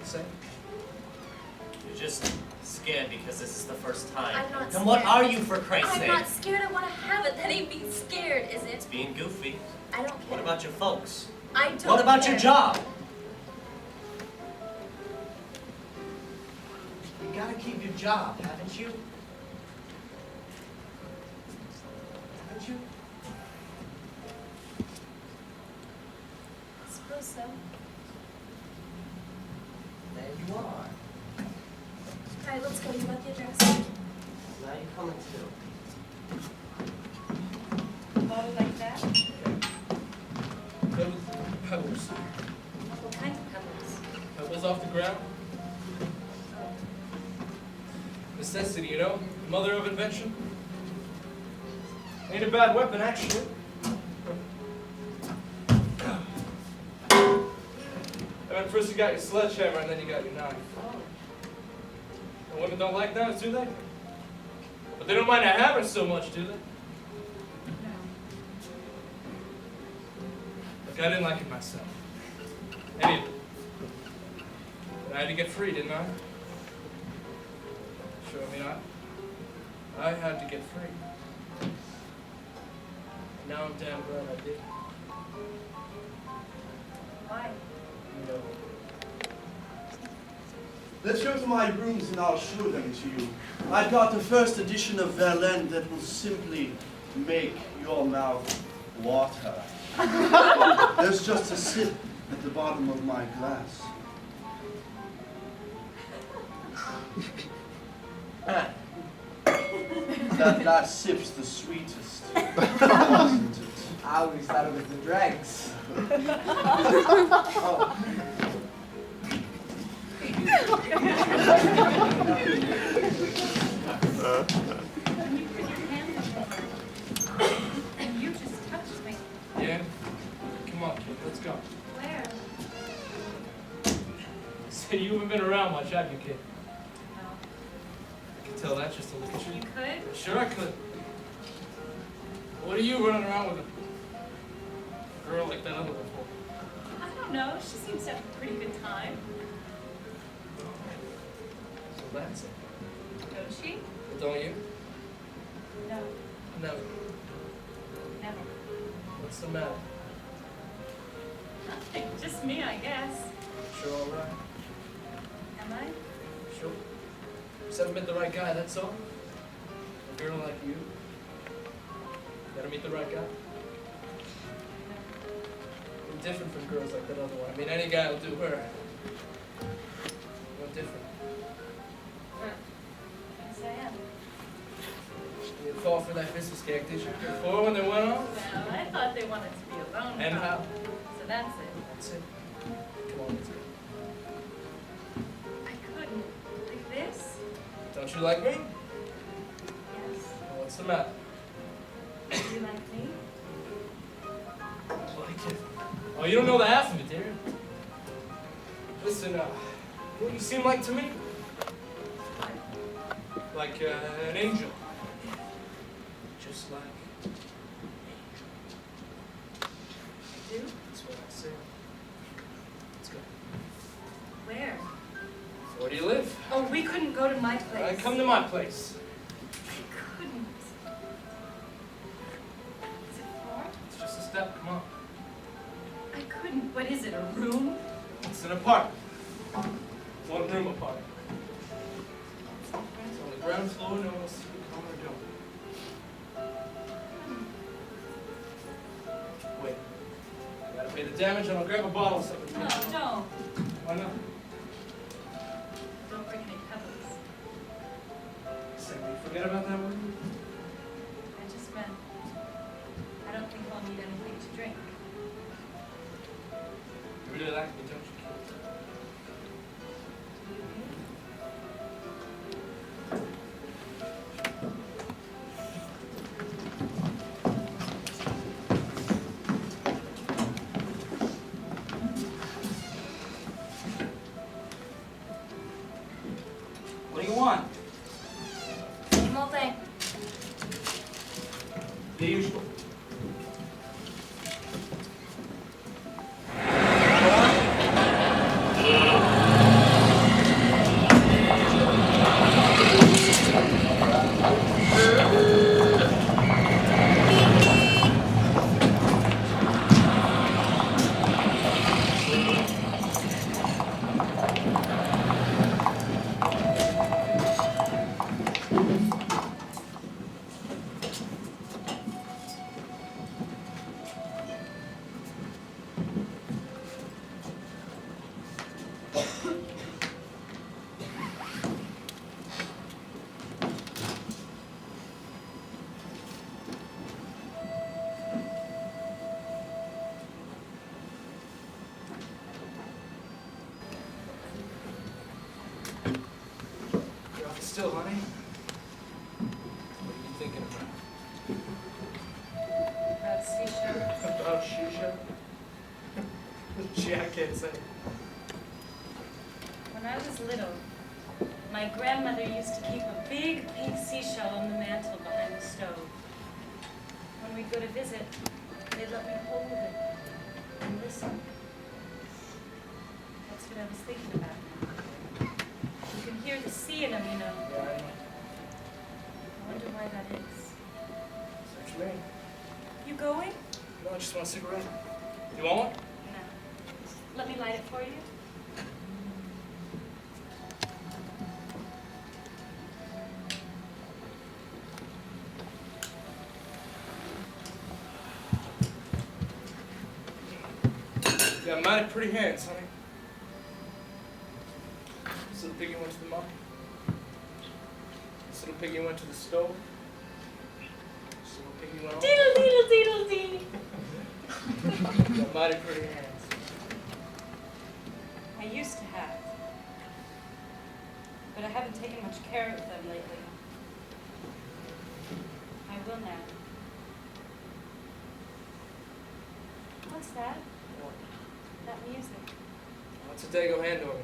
Say? You're just scared because this is the first time. I'm not Then what scared. are you, for Christ's I'm sake? not scared. I want to have it. That ain't being scared, is it? It's being goofy. I don't care. What about your folks? I don't What about care. your job? You gotta keep your job, haven't you? Haven't you? I suppose so. There you are. All right, let's go. You got the address. Now you're coming too. Bottle like that? Pebbles. What kind of pebbles? Pebbles off the ground. Necessity, you know? Mother of invention. Ain't a bad weapon, actually. I mean, first you got your sledgehammer and then you got your knife. And women don't like knives, do they? But they don't mind a hammer so much, do they? Look, I didn't like it myself. Maybe. But I had to get free, didn't I? Sure, I mean, I had to get free. And now I'm damn glad I did. Why? You know. Let's go to my rooms and I'll show them to you. I've got the first edition of Verlaine that will simply make your mouth water. There's just a sip at the bottom of my glass. That last sip's the sweetest, wasn't it? I always thought it was the dregs. Oh. You put your hand on me. And you just touched me. Yeah? Come on, kid, let's go. Where? So you haven't been around much, have you, kid? No. I can tell that just to look at you. You could? Sure I could. What are you running around with a girl like that other one for? I don't know. She seems to have a pretty good time. So that's it. Don't she? But don't you? No. Never. Never. What's the matter? Nothing. Just me, I guess. Sure all right? Am I? Sure. Just haven't met the right guy, that's all. A girl like you. Gotta meet the right guy. I'm different from girls like that other one. I mean, any guy will do her. I'm different. Yes, I am. You didn't fall for that business gag, did you? Before when they went on? Well, I thought they wanted to be alone. And how? So that's it. That's it. Come on, let's go. I couldn't. Like this? Don't you like me? Yes. Well, what's the matter? Do you like me? Like it. Oh, you don't know the half of it, dear. Listen, what you seem like to me? Like an angel. Just like an angel. You do? That's what I say. Let's go. Where? Where do you live? Oh, we couldn't go to my place. Come to my place. I couldn't. Is it far? It's just a step. Come on. I couldn't. What is it, a room? It's an apartment. One room apartment. It's on the ground floor, no secret corner door. Wait. I gotta pay the damage and I'll grab a bottle of something. No, don't. Why not? Don't bring any pebbles. Say, will you forget about that one? I just meant, I don't think I'll need anything to drink. You really like me, don't you, kid? What do you want? Same old thing. The usual. You're off still, honey. What are you thinking about? About shisha. About shisha? Gee, I can't say. When I was little, my grandmother used to keep a big pink seashell on the mantel behind the stove. When we'd go to visit, they'd let me hold it and listen. That's what I was thinking about. You can hear the sea in them, you know. Yeah, I know. I wonder why that is. Search me. You going? No, I just want a cigarette. You want one? No. Let me light it for you. You got mighty pretty hands, honey. This little piggy went to the market. This little piggy went to the stove. This little piggy went on. Diddle diddle diddle dee. You got mighty pretty hands. I used to have, but I haven't taken much care of them lately. I will now. What's that? That music. That's a Dago hand organ.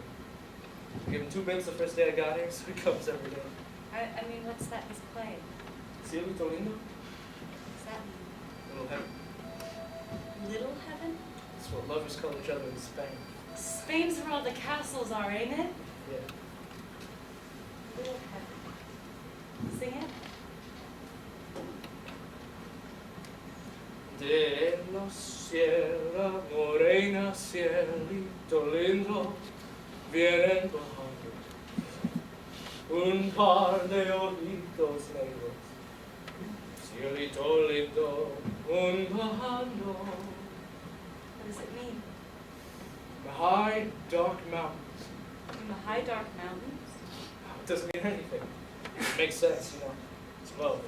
I gave him 2 bits the first day I got here, so he comes every day. I mean, what's that he's playing? Cielito lindo? What's that mean? Little heaven. Little heaven? That's what lovers call each other in Spain. Spain's where all the castles are, ain't it? Yeah. Little heaven. Sing it. De la sierra morena, cielito lindo, vienen bajando un par de ojitos negros. Cielito lindo, un bajando. What does it mean? The high, dark mountains. In the high dark mountains? It doesn't mean anything. It makes sense, you know. It's love.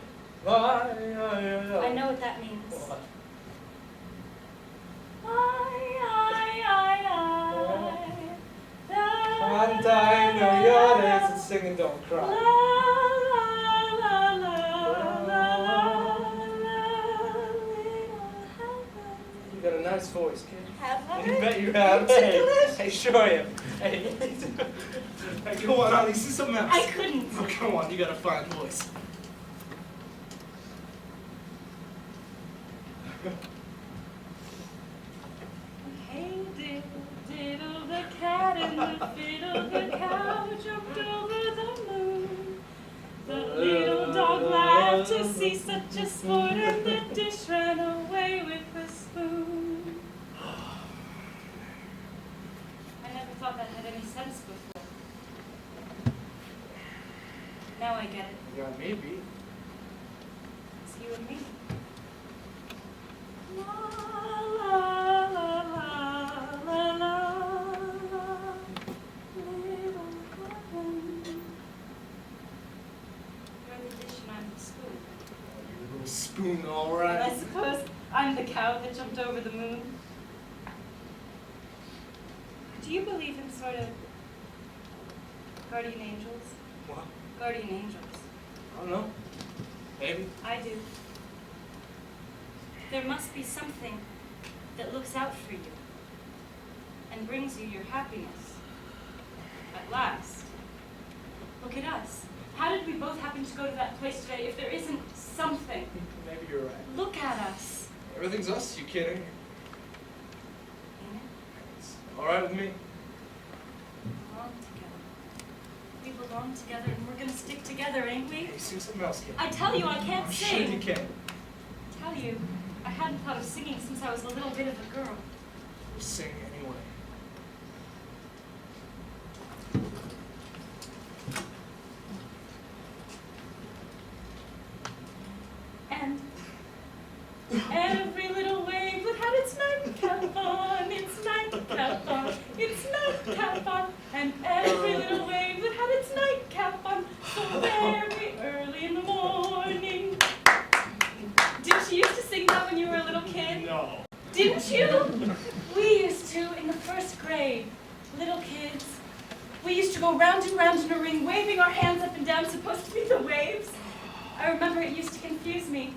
I know what that means. What? Canta, no llores, and sing and don't cry. You got a nice voice, kid. Have I? You bet you have. Hey, show him. Hey, hey, go on, honey, see something else. I couldn't. Oh, come on, you got a fine voice. Hey, diddle, diddle, the cat and the fiddle, the cow jumped over the moon. The little dog laughed to see such a sport, and the dish ran away with the spoon. I never thought that had any sense before. Now I get it. You got me beat. It's you and me. La la la la la la la, little heaven. You're the dish and I'm the spoon. Your little spoon, all And I right. suppose I'm the cow that jumped over the moon. Do you believe in sort of guardian angels? What? Guardian angels. I don't know. Maybe. I do. There must be something that looks out for you and brings you your happiness. At last. Look at us. How did we both happen to go to that place today if there isn't something? Maybe you're right. Look at us. Everything's us, you kidding? Ain't it? It's all right with me. We belong together. We belong together and we're gonna stick together, ain't we? Hey, sing something else, kid. I tell you, I can't I'm sing. sure you can. Tell you, I hadn't thought of singing since I was a little bit of a girl. We'll sing anyway. And every little wave that had its nightcap on, its nightcap on, its nightcap on, and every little wave that had its nightcap on, so very early in the morning. Didn't you used to sing that when you were a little kid? No. Didn't you? We used to in the first grade, little kids. We used to go round and round in a ring, waving our hands up and down, supposed to be the waves. I remember it used to confuse me,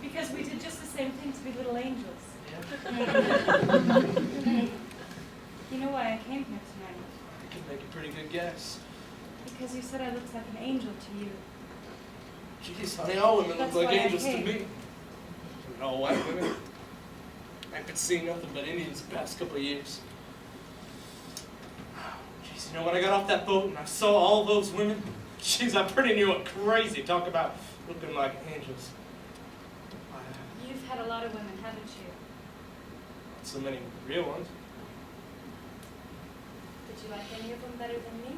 because we did just the same thing to be little angels. You know why I came here tonight? I could make a pretty good guess. Because you said I looked like an angel to you. Jeez, honey, all women That's look like why I angels to came. me. And all white women. I could see nothing but Indians the past couple of years. Jeez, you know, when I got off that boat and I saw all those women, jeez, I pretty knew it crazy. Talk about looking like angels. You've had a lot of women, haven't you? Not so many real ones. Did you like any of them better than me?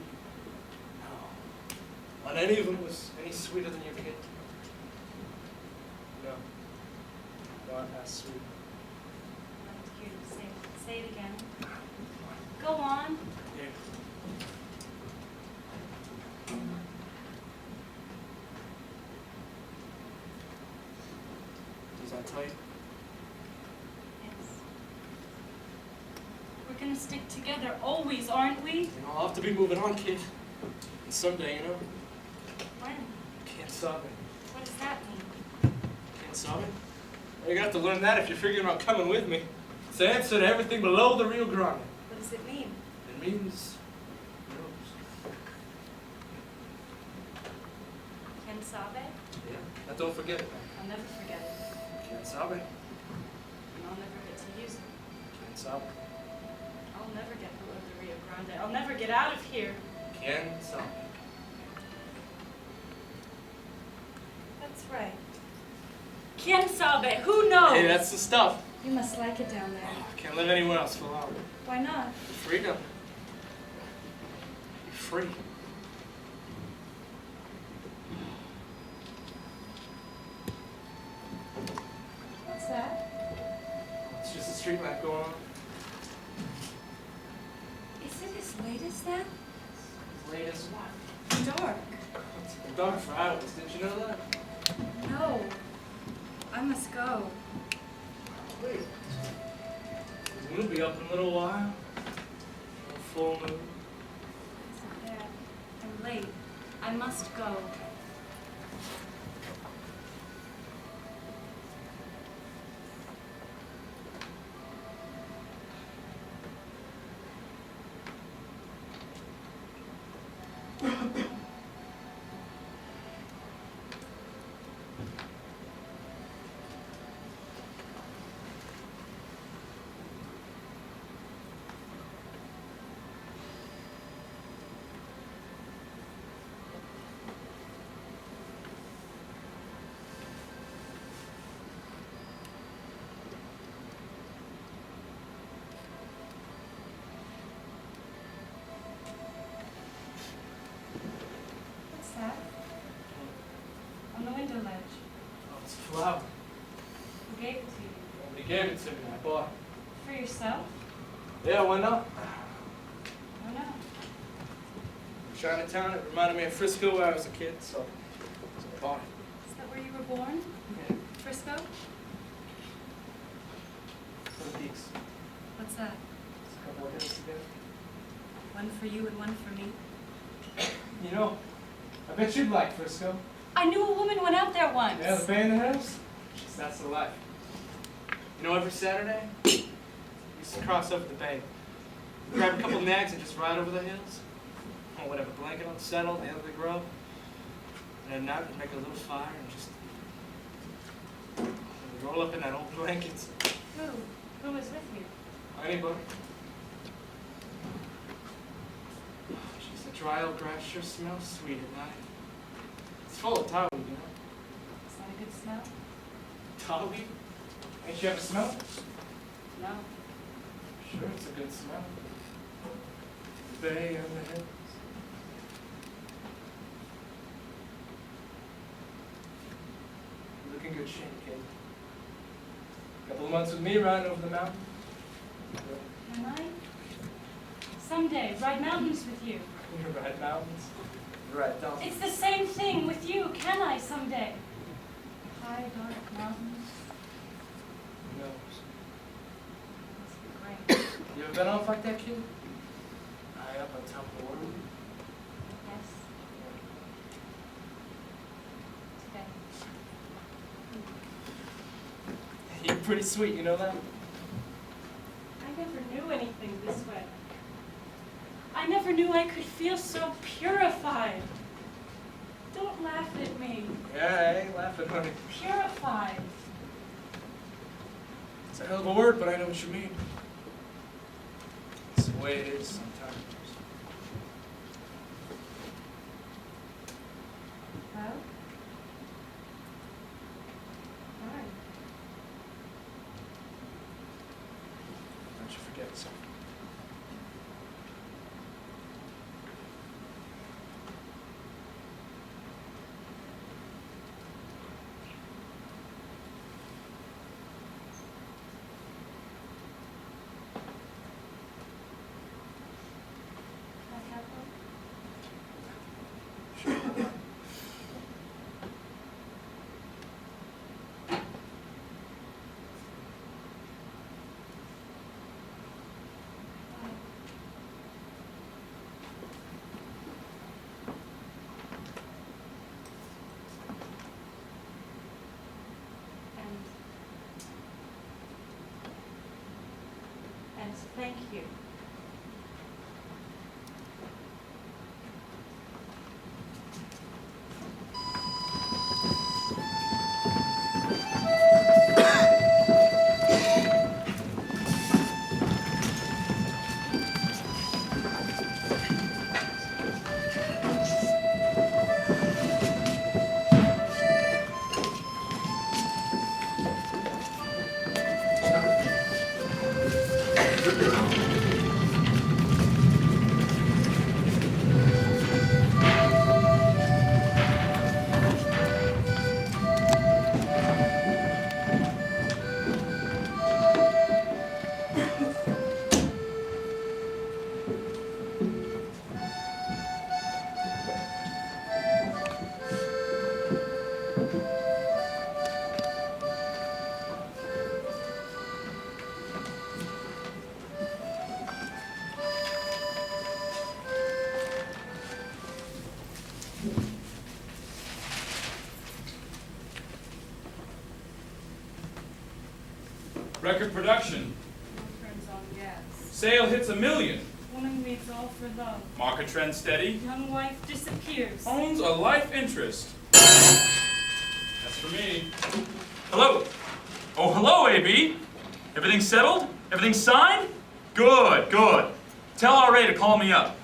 No. Not any of them was any sweeter than your kid. No. Not as sweet. I'd like to hear you say it again. I tell you? Yes. We're gonna stick together always, aren't we? You know, I'll have to be moving on, kid. And someday, you know, When? can't stop it. What does that mean? Can't stop it? You're gonna have to learn that if you're figuring out coming with me. It's the answer to everything below the Rio Grande. What does it mean? It means, who knows? Ken Sabe? Yeah. Now don't forget it, man. I'll never forget it. Can't stop it. And I'll never get to use it. Can't stop it. I'll never get below the Rio Grande. I'll never get out of here. Can't stop it. That's right. Ken Sabe, who knows? Hey, that's the stuff. You must like it down there. Can't live anywhere else for long. Why not? Freedom. You're free. What's that? It's just a street lamp going on. Is it as late as that? As late as what? Dark. It's been dark for hours. Didn't you know that? No. I must go. Wait. We'll be up in a little while. Full moon. Yeah, I'm late. I must go. What's that? On the window ledge. Oh, it's a flower. Who gave it to you? Nobody gave it to me. I bought it. For yourself? Yeah, why not? Oh no. Chinatown, it reminded me of Frisco when I was a kid, so I bought it. Is that where you were born? Yeah. Frisco? For the peaks. What's that? It's a couple of hills together. One for you and one for me. You know, I bet you'd like Frisco. I knew a woman went out there once. Yeah, the Bay in the Hills? Jeez, that's the life. You know, every Saturday, we used to cross over the bay. Grab a couple nags and just ride over the hills. Or whatever, blanket on the settle, the end of the grove. And at night, we'd make a little fire and just roll up in that old blanket. Who was with you? Anybody? Jeez, the dry old grass sure smells sweet at night. It's full of towel, you know. Is that a good smell? Tallweed? Ain't you ever smelled it? No. Sure, it's a good smell. The bay and the hills. You look in good shape, kid. Couple of months with me riding over the mountain. Am I? Someday, ride mountains with you. You ride mountains. You ride donkeys. It's the same thing with you, can I someday? High, dark mountains. Who knows? Must be great. You ever been off like that, kid? High up on top of the world? Yes. Today. You're pretty sweet, you know that? I never knew anything this way. I never knew I could feel so purified. Don't laugh at me. Yeah, I ain't laughing, honey. Purified. It's a hell of a word, but I know what you mean. It's the way it is sometimes. Well? Why? Don't you forget something. Can I have one? Yes, thank you. Record production. Turns on gas. Sale hits 1 million. Woman leaves all for love. Market trend steady. Young wife disappears. Owns a life interest. That's for me. Hello. Oh, hello, AB. Everything settled? Everything signed? Good, good. Tell RA to call me up.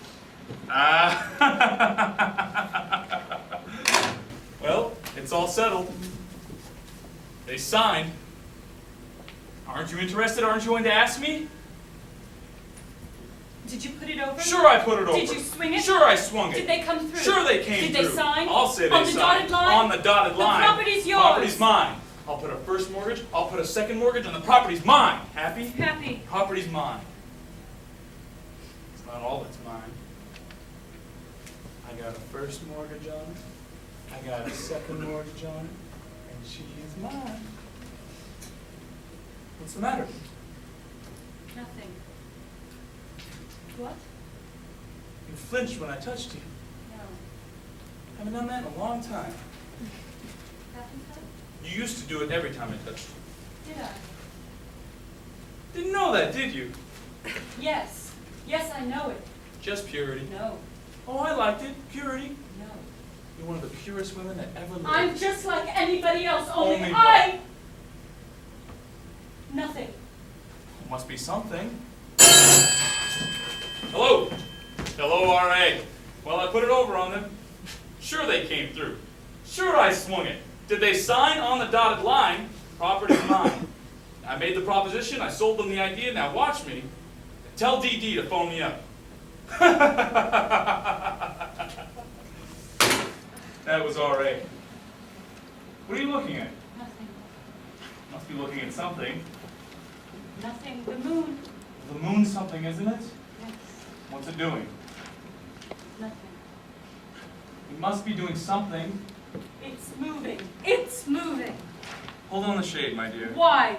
Well, it's all settled. They signed. Aren't you interested? Aren't you going to ask me? Did you put it over? Sure I put it over. Did you swing it? Sure I swung it. Did they come through? Sure they came Did through. they sign? I'll say they On the signed. dotted line? On the dotted line. The property's yours. Property's mine. I'll put a first mortgage, I'll put a second mortgage, and the property's mine. Happy? Happy. Property's mine. It's not all that's mine. I got a first mortgage on it. I got a second mortgage on it. And she is mine. What's the matter? Nothing. What? You flinched when I touched you. No. Haven't done that in a long time. Haven't I? You used to do it every time I touched you. Did I? Didn't know that, did you? Yes. Yes, I know it. Just purity. No. Oh, I liked it. Purity. No. You're one of the purest women that ever lived. I'm just like anybody else, only Only I... Nothing. Must be something. Hello. Hello, RA. Well, I put it over on them. Sure they came through. Sure I swung it. Did they sign on the dotted line? Property's mine. I made the proposition. I sold them the idea. Now watch me. Tell DD to phone me up. That was RA. What are you looking at? Nothing. Must be looking at something. Nothing. The moon. The moon's something, isn't it? Yes. What's it doing? Nothing. It must be doing something. It's moving. It's moving. Hold on the shade, my dear. Why?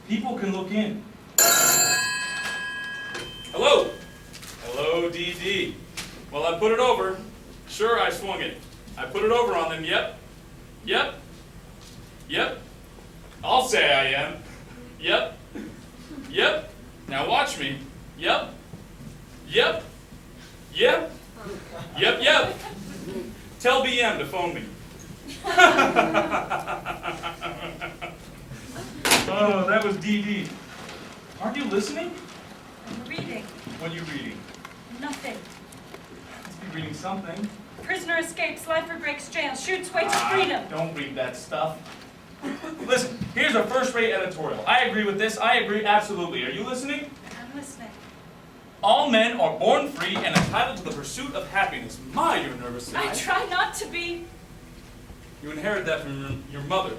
People can look in. Hello. Hello, DD. Well, I put it over. Sure, I swung it. I put it over on them. Yep. Yep. Yep. I'll say I am. Yep. Yep. Now watch me. Yep. Yep. Yep. Yep, yep. Tell BM to phone me. Oh, that was DD. Aren't you listening? I'm reading. What are you reading? Nothing. Must be reading something. Prisoner escapes, lifer breaks jail, shoots way to freedom. Don't read that stuff. Listen, here's a first-rate editorial. I agree with this. I agree absolutely. Are you listening? I'm listening. All men are born free and entitled to the pursuit of happiness. My, you're nervous today. I try not to be. You inherited that from your mother.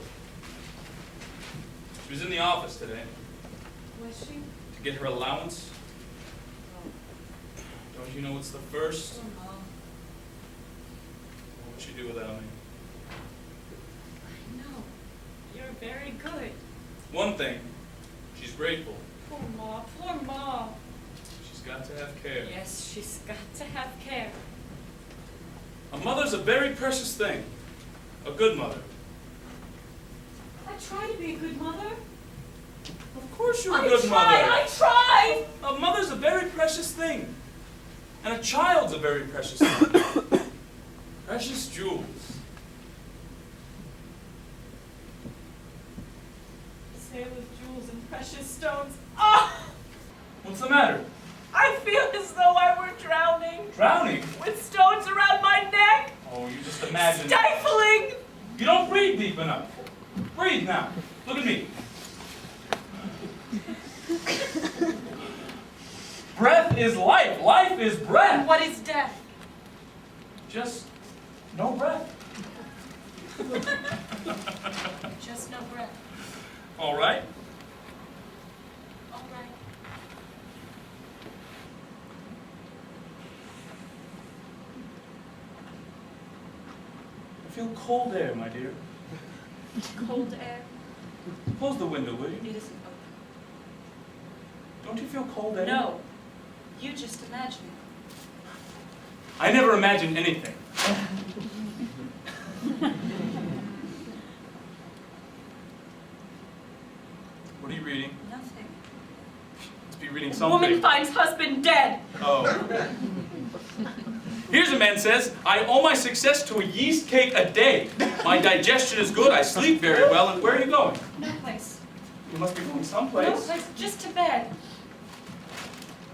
She was in the office today Was she? to get her allowance. Don't you know it's the first? Oh, Mom. What would she do without me? I know. You're very good. One thing, she's grateful. Poor Ma. Poor Ma. She's got to have care. Yes, she's got to have care. A mother's a very precious thing. A good mother. I try to be a good mother. Of course course you're a good mother. I tried! A mother's a very precious thing. And a child's a very precious thing. Precious jewels. Sailor's jewels and precious stones. Ah! What's the matter? I feel as though I were drowning. Drowning? With stones around my neck. Oh, you just imagine. Stifling! You don't breathe deep enough. Breathe now. Look at me. Breath is life. Life is breath. What is death? Just no breath. Just no breath. All right. All right. I feel cold air, my dear. Cold air. Close the window, will you? It isn't open. Don't you feel cold air? No. You just imagine it. I never imagine anything. What are you reading? Nothing. Must be reading Woman something. finds husband dead. Oh. Here's a man says, I owe my success to a yeast cake a day. My digestion is good, I sleep very well, and where are you going? No place. You must be going No someplace. place. Just to bed.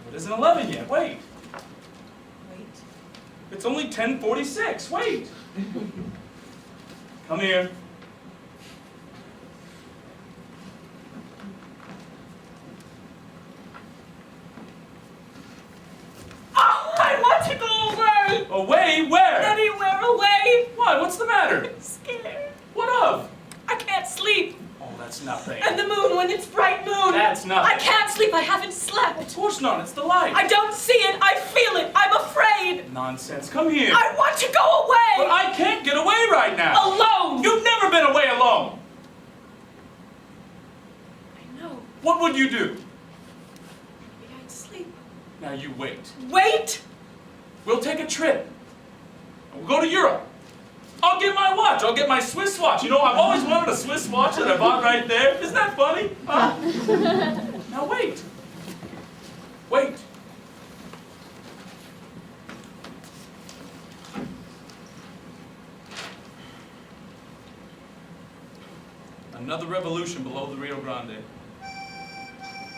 It isn't 11 yet, wait. Wait. It's only 10:46, wait. Come here. Oh, I want to go away! Away, where? Anywhere away! Why, what's the matter? I'm scared. What of? I can't sleep. Oh, that's nothing. And the moon, when it's bright moon. That's nothing. I can't sleep. I haven't slept. Of course not, it's the light. I don't see it. I feel it. I'm afraid. Nonsense, come here. I want to go away. But I can't get away right now. Alone. You've never been away alone. I know. What would you do? Maybe I'd sleep. Now you wait. Wait. We'll take a trip. We'll go to Europe. I'll get my watch. I'll get my Swiss watch. You know, I've always wanted a Swiss watch that I bought right there. Isn't that funny? Huh? Now wait. Wait. Another revolution below the Rio Grande.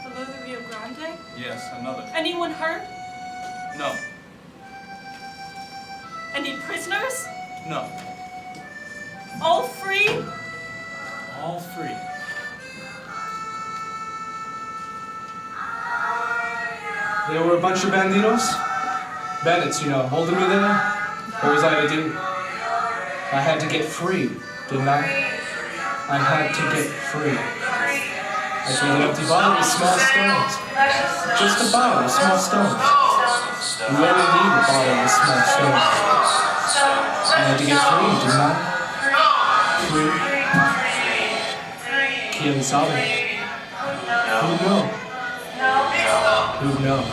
Below the Rio Grande? Yes, another. Anyone hurt? No. Any prisoners? No. All free? All free. There were a bunch of banditos. Bandits, you know, holding me there. What was I to do? I had to get free, didn't I? I had to get free. I filled an empty bottle with small stones. Just a bottle with small stones. You only need a bottle with small stones. I had to get free, didn't I? Free. ¿Quién sabe? Who knows? Who knows?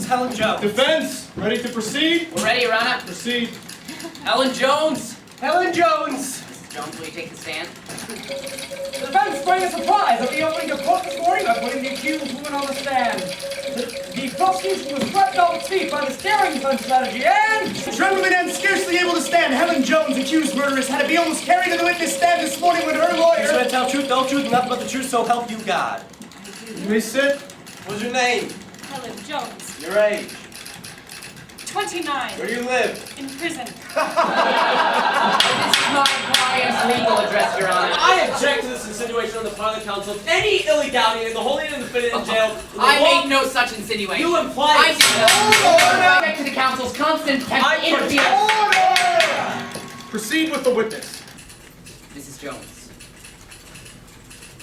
Helen Jones. Defense, ready to proceed? We're ready, Your Honor. Proceed. Helen Jones. Helen Jones. Mr. Jones, will you take the stand? The defense sprang a surprise at the opening of court this morning by putting the accused woman on the stand. The prosecution was swept off its feet by the steering gun strategy and... Trembling and scarcely able to stand, Helen Jones, accused murderess, had to be almost carried to the witness stand this morning when her lawyer... You swear to tell truth, no truth, and nothing but the truth, so help you God. You may sit. What's your name? Helen Jones. Your age? 29. Where do you live? In prison. This is not insinuation on the part of the council of any illegality in the holding and the fitting in jail. I made no such insinuation. You implied I did not. Respect to the council's constant attempt to interfere. Proceed with the witness. Mrs. Jones.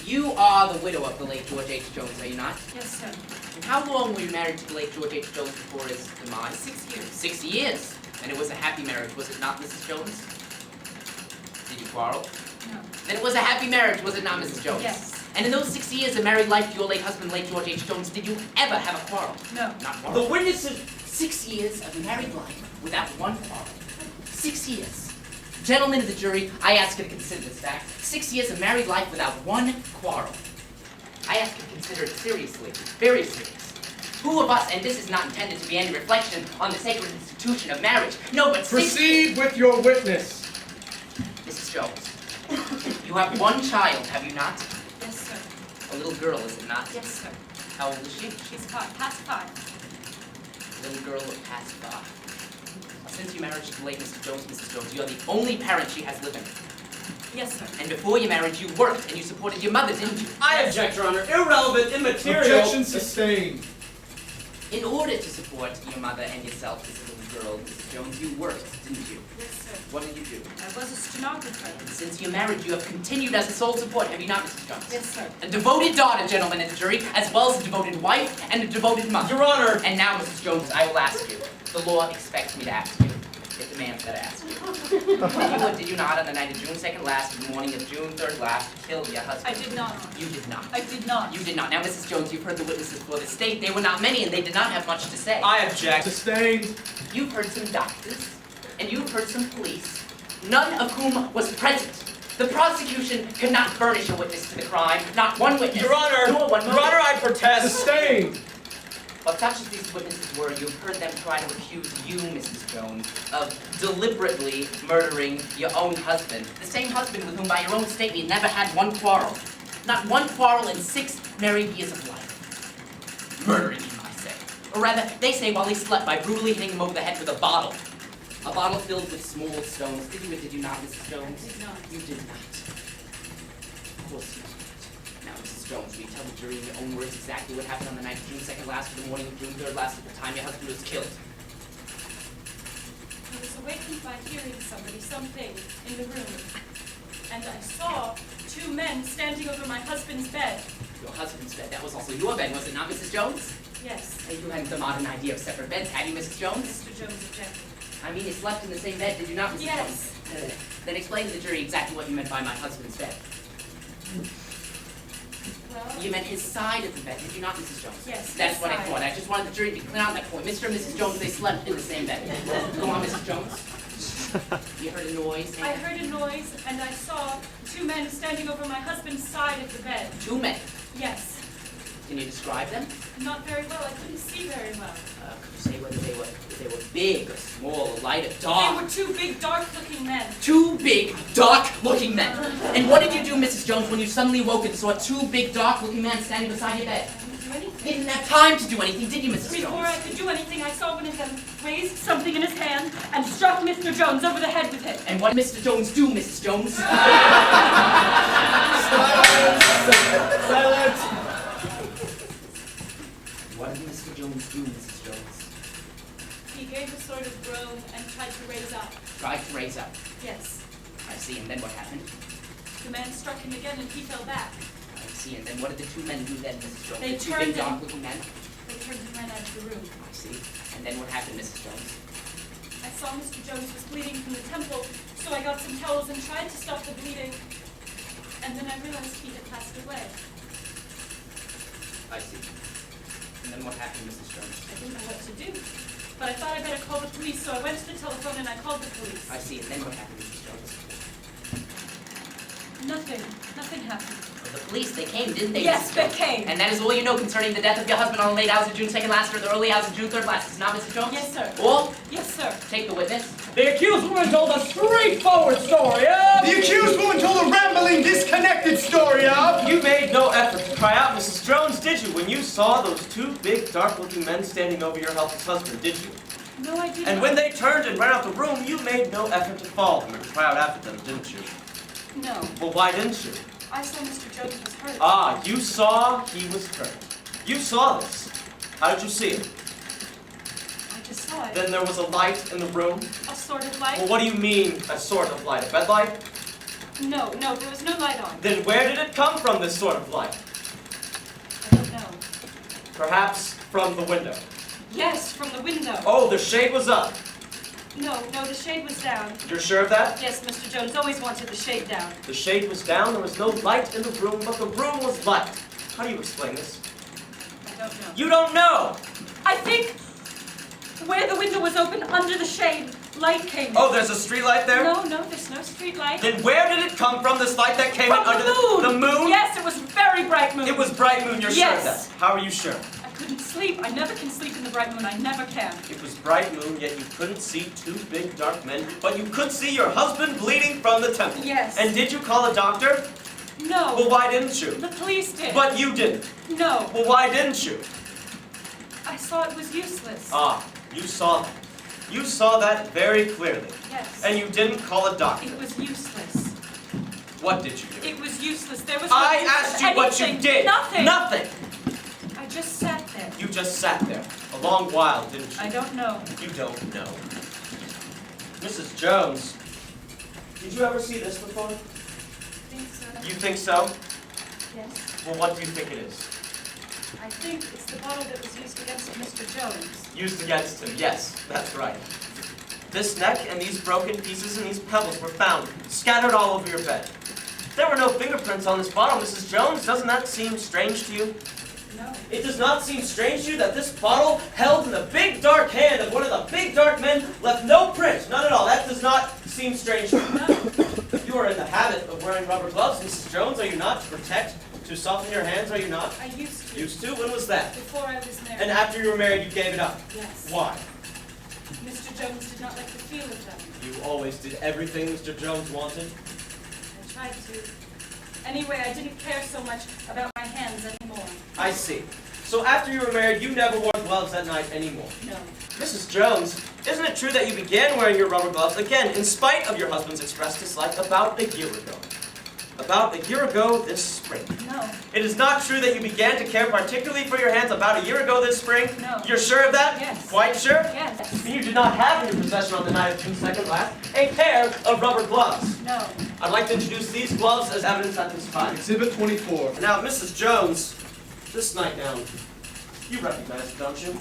You are the widow of the late George H. Jones, are you not? Yes, sir. And how long were you married to the late George H. Jones before his demise? 6 years. 6 years. And it was a happy marriage, was it not, Mrs. Jones? Did you quarrel? No. Then it was a happy marriage, was it not, Mrs. Jones? Yes. And in those 6 years of married life to your late husband, late George H. Jones, did you ever have a quarrel? No. Not quarrel. The witnesses. 6 years of married life without one quarrel. 6 years. Gentlemen of the jury, I ask you to consider this fact. 6 years of married life without one quarrel. I ask you to consider it seriously, very serious. Who of us, and this is not intended to be any reflection on the sacred institution of marriage, no, but Proceed with your witness. Mrs. Jones, you have one child, have you not? Yes, sir. A little girl, is it not? Yes, sir. How old is she? She's past 5. Little girl past 5. Since your marriage to the late Mr. Jones, Mrs. Jones, you are the only parent she has living. Yes, sir. And before your marriage, you worked and you supported your mother, didn't you? I object, Your Honor. Irrelevant, immaterial. Objection sustained. In order to support your mother and yourself as a little girl, Mrs. Jones, you worked, didn't you? Yes, sir. What did you do? I was a stenographer. And since your marriage, you have continued as a sole support, have you not, Mrs. Jones? Yes, sir. A devoted daughter, gentlemen of the jury, as well as a devoted wife and a devoted mother. Your Honor. And now, Mrs. Jones, I will ask you. The law expects me to ask you. It demands that I ask you. Did you not, on the night of June 2nd last, the morning of June 3rd last, kill your husband? I did not. You did not. I did not. You did not. Now, Mrs. Jones, you've heard the witnesses for the state. They were not many, and they did not have much to say. I object. Sustained. You've heard some doctors, and you've heard some police, none of whom was present. The prosecution could not furnish a witness to the crime, not one witness. Your Honor. Nor one Your motive. Honor, I protest. Sustained. But such as these witnesses were, you've heard them try to accuse you, Mrs. Jones, of deliberately murdering your own husband. The same husband with whom, by your own statement, you never had one quarrel. Not one quarrel in 6 married years of life. Murdering him, I say. Or rather, they say while he slept by brutally hitting him over the head with a bottle. A bottle filled with small stones. Did you or did you not, Mrs. Jones? I did not. You did not. Of course you did. Now, Mrs. Jones, will you tell the jury in your own words exactly what happened on the night of June 2nd last to the morning of June 3rd last at the time your husband was killed? I was awakened by hearing something in the room. And I saw 2 men standing over my husband's bed. Your husband's bed. That was also your bed, was it not, Mrs. Jones? Yes. You hadn't the modern idea of separate beds, had you, Mrs. Jones? Mr. Jones objected. I mean, you slept in the same bed, did you not, Mrs. Yes. Jones? Then explain to the jury exactly what you meant by my husband's bed. Well, You meant his side of the bed, did you not, Mrs. Jones? Yes, That's his what I side. thought. I just wanted the jury to clear out that point. Mr. and Mrs. Jones, they slept in the same bed. Go on, Mrs. Jones. You heard a noise. I heard a noise, and I saw 2 men standing over my husband's side of the bed. 2 men. Yes. Can you describe them? Not very well. I couldn't see very well. Could you say whether they were big or small, or light or dark? They were 2 big, dark-looking men. 2 big, dark-looking men. And what did you do, Mrs. Jones, when you suddenly woke and saw 2 big, dark-looking men standing beside your bed? I didn't do anything. You didn't have time to do anything, did you, Mrs. Before Jones? I could do anything, I saw one of them raise something in his hand and struck Mr. Jones over the head with it. And what did Mr. Jones do, Mrs. Jones? Silence. What did Mr. Jones do, Mrs. Jones? He gave a sort of groan and tried to raise up. Tried to raise up. Yes. I see, and then what happened? The man struck him again and he fell back. I see, and then what did the 2 men do then, Mrs. Jones? They The 2 turned big, him. dark-looking men? They turned and ran out of the room. I see. And then what happened, Mrs. Jones? I saw Mr. Jones was bleeding from the temple, so I got some towels and tried to stop the bleeding. And then I realized he had passed away. I see. And then what happened, Mrs. Jones? I didn't know what to do. But I thought I better call the police, so I went to the telephone and I called the police. I see, and then what happened, Mrs. Jones? Nothing. Nothing happened. Well, the police, they came, didn't they, Yes, Mrs. they Jones? came. And that is all you know concerning the death of your husband on the late hours of June 2nd last or the early hours of June 3rd last, is it not, Mrs. Jones? Yes, sir. All? Yes, sir. Take the witness. The accused woman told a straightforward story of... The accused woman told a rambling, disconnected story of... You made no effort to cry out, Mrs. Jones, did you, when you saw those 2 big, dark-looking men standing over your helpless husband, did you? No, I didn't. And when they turned and ran out the room, you made no effort to follow them or to cry out after them, didn't you? No. Well, why didn't you? I saw Mr. Jones was hurt. Ah, you saw he was hurt. You saw this. How did you see it? I just saw it. Then there was a light in the room. A sort of light? Well, what do you mean, a sort of light? A bed light? No, there was no light on. Then where did it come from, this sort of light? I don't know. Perhaps from the window. Yes, from the window. Oh, the shade was up. No, the shade was down. You're sure of that? Yes, Mr. Jones always wanted the shade down. The shade was down, there was no light in the room, but the room was light. How do you explain this? I don't know. You don't know! I think where the window was open, under the shade, light came in. Oh, there's a street light there? No, there's no street light. Then where did it come from, this light that came in under the moon! The moon? Yes, it was very bright moon. It was bright moon, you're yes. sure of that? How are you sure? I couldn't sleep. I never can sleep in the bright moon. I never can. It was bright moon, yet you couldn't see two big dark men, but you could see your husband bleeding from the temple. Yes. And did you call a doctor? No. Well, why didn't you? The police did. But you didn't. No. Well, why didn't you? I saw it was useless. Ah, you saw that. You saw that very clearly. Yes. And you didn't call a doctor. It was useless. What did you do? It was useless. There was no I use asked of you what you anything. did. Nothing. Nothing. I just sat there. You just sat there. A long while, didn't you? I don't know. You don't know. Mrs. Jones, did you ever see this before? I think so. You think so? Yes. Well, what do you think it is? I think it's the bottle that was used against Mr. Jones. Used against him, yes, that's right. This neck and these broken pieces and these pebbles were found, scattered all over your bed. There were no fingerprints on this bottle, Mrs. Jones. Doesn't that seem strange to you? No. It does not seem strange to you that this bottle, held in the big dark hand of one of the big dark men, left no print, none at all. That does not seem strange to you. No. You are in the habit of wearing rubber gloves, Mrs. Jones, are you not? To protect, to soften your hands, are you not? I used to. Used to? When was that? Before I was married. And after you were married, you gave it up? Yes. Why? Mr. Jones did not like the feel of them. You always did everything Mr. Jones wanted. I tried to. Anyway, I didn't care so much about my hands anymore. I see. So after you were married, you never wore gloves at night anymore. No. Mrs. Jones, isn't it true that you began wearing your rubber gloves again, in spite of your husband's expressed dislike, about a year ago? About a year ago this spring. No. It is not true that you began to care particularly for your hands about a year ago this spring? No. You're sure of that? Yes. Quite sure? Yes. And you did not have in your possession on the night of June 2nd last a pair of rubber gloves. No. I'd like to introduce these gloves as evidence at this time. Exhibit 24. Now, Mrs. Jones, this nightgown, you recognize it, don't you?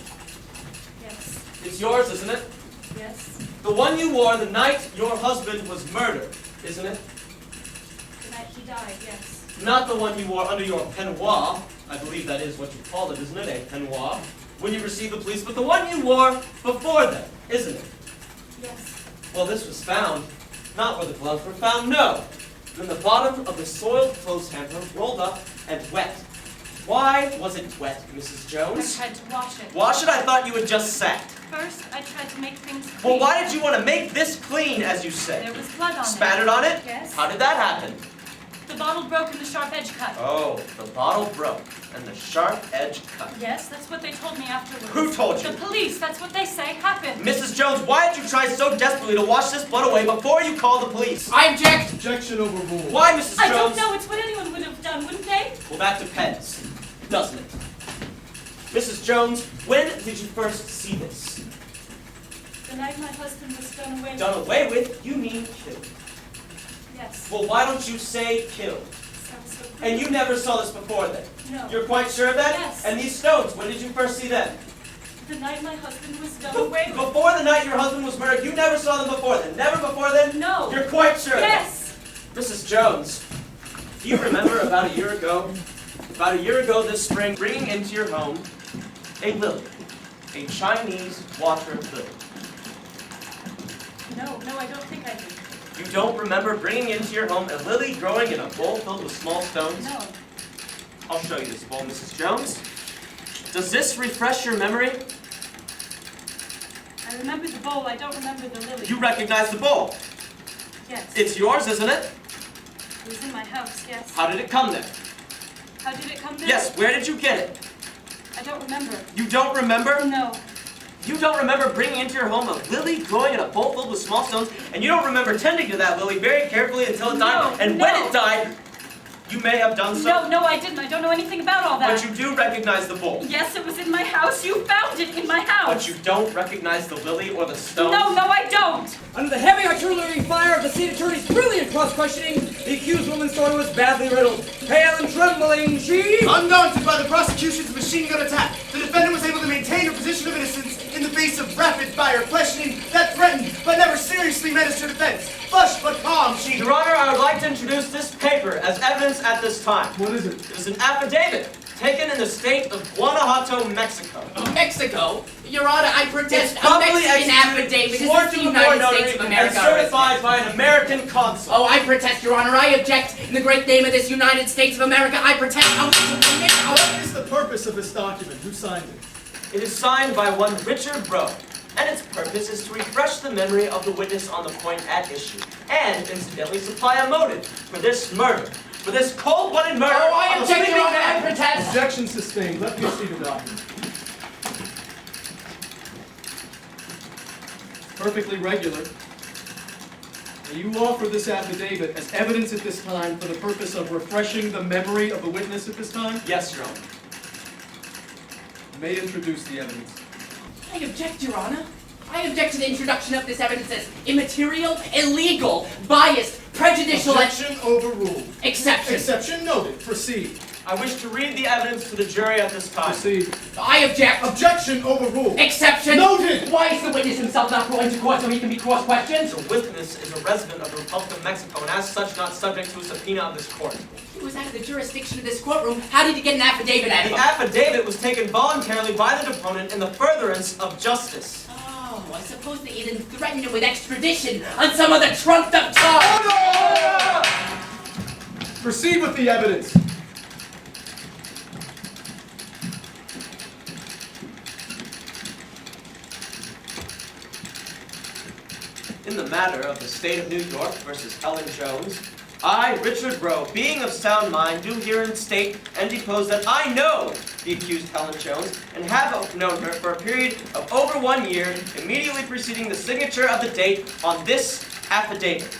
Yes. It's yours, isn't it? Yes. The one you wore the night your husband was murdered, isn't it? The night he died, yes. Not the one you wore under your peignoir. I believe that is what you called it, isn't it? A peignoir. When you received the police, but the one you wore before then, isn't it? Yes. Well, this was found, not where the gloves were found, no. In the bottom of the soiled clothes hamper, rolled up and wet. Why was it wet, Mrs. I Jones? tried to wash it. Wash it? I thought you had just sat. First, I tried to make things clean. Well, why did you want to make this clean, as you say? There was blood on it. Spattered on it? Yes. How did that happen? The bottle broke and the sharp edge cut. Oh, the bottle broke and the sharp edge cut. Yes, that's what they told me afterwards. Who told you? The police. That's what they say happened. Mrs. Jones, why did you try so desperately to wash this blood away before you called the police? I object! Objection overruled. Why, Mrs. Jones? I don't know. It's what anyone would have done, wouldn't they? Well, that depends, doesn't it? Mrs. Jones, when did you first see this? The night my husband was done away with. Done away with? You mean killed. Yes. Well, why don't you say killed? Sounds so And pretty. you never saw this before then? No. You're quite sure of that? Yes. And these stones, when did you first see them? The night my husband was done away with. Before the night your husband was murdered, you never saw them before then? Never before then? No. You're quite sure of that? Yes. Mrs. Jones, do you remember about a year ago this spring, bringing into your home a lily, a Chinese water lily? No, I don't think I do. You don't remember bringing into your home a lily growing in a bowl filled with small stones? No. I'll show you this bowl, Mrs. Jones. Does this refresh your memory? I remember the bowl. I don't remember the lily. You recognize the bowl. Yes. It's yours, isn't it? It was in my house, yes. How did it come there? How did it come there? Yes, where did you get it? I don't remember. You don't remember? No. You don't remember bringing into your home a lily growing in a bowl filled with small stones, and you don't remember tending to that lily very carefully until it died, No, and no. when it died, You may have done so. No, I didn't. I don't know anything about all that. But you do recognize the bowl. Yes, it was in my house. You found it in my house. But you don't recognize the lily or the stone. No, I don't. Under the heavy artillery fire of the state attorney's brilliant cross-questioning, the accused woman's story was badly riddled. Pale and trembling, she... Undaunted by the prosecution's machine gun attack, the defendant was able to maintain her position of innocence in the face of rapid-fire questioning that threatened but never seriously menaced her defense. Flushed but calm, she... Your Honor, I would like to introduce this paper as evidence at this time. What is it? It is an affidavit taken in the state of Guanajuato, Mexico. Mexico? Your Honor, I protest It's a probably Mexican affidavit. This is the United States of America. and certified by an American consul. Oh, I protest, Your Honor. I object in the great name of this United States of America. I protest. What is the purpose of this document? Who signed it? It is signed by one Richard Rowe, and its purpose is to refresh the memory of the witness on the point at issue, and incidentally supply a motive for this murder. For this cold-blooded murder. Oh, I of a object, Your sleeping Honor. I man. protest. Objection sustained. Let me see the document. Perfectly regular. You offer this affidavit as evidence at this time for the purpose of refreshing the memory of the witness at this time? Yes, Your Honor. You may introduce the evidence. I object, Your Honor. I object to the introduction of this evidence as immaterial, illegal, biased, prejudicial, Objection overruled. Exception. Exception noted. Proceed. I wish to read the evidence to the jury at this time. Proceed. I object. Objection overruled. Exception. Noted. Why is the witness himself not brought into court so he can be cross-questioned? The witness is a resident of the Republic of Mexico and as such not subject to a subpoena of this court. He was out of the jurisdiction of this courtroom. How did he get an affidavit out of The him? affidavit was taken voluntarily by the deponent in the furtherance of justice. Oh, I suppose that you didn't threaten him with extradition on some other trumped-up charge. Proceed with the evidence. In the matter of the state of New York versus Helen Jones, I, Richard Rowe, being of sound mind, do herein state and depose that I know the accused Helen Jones and have known her for a period of over 1 year, immediately preceding the signature of the date on this affidavit.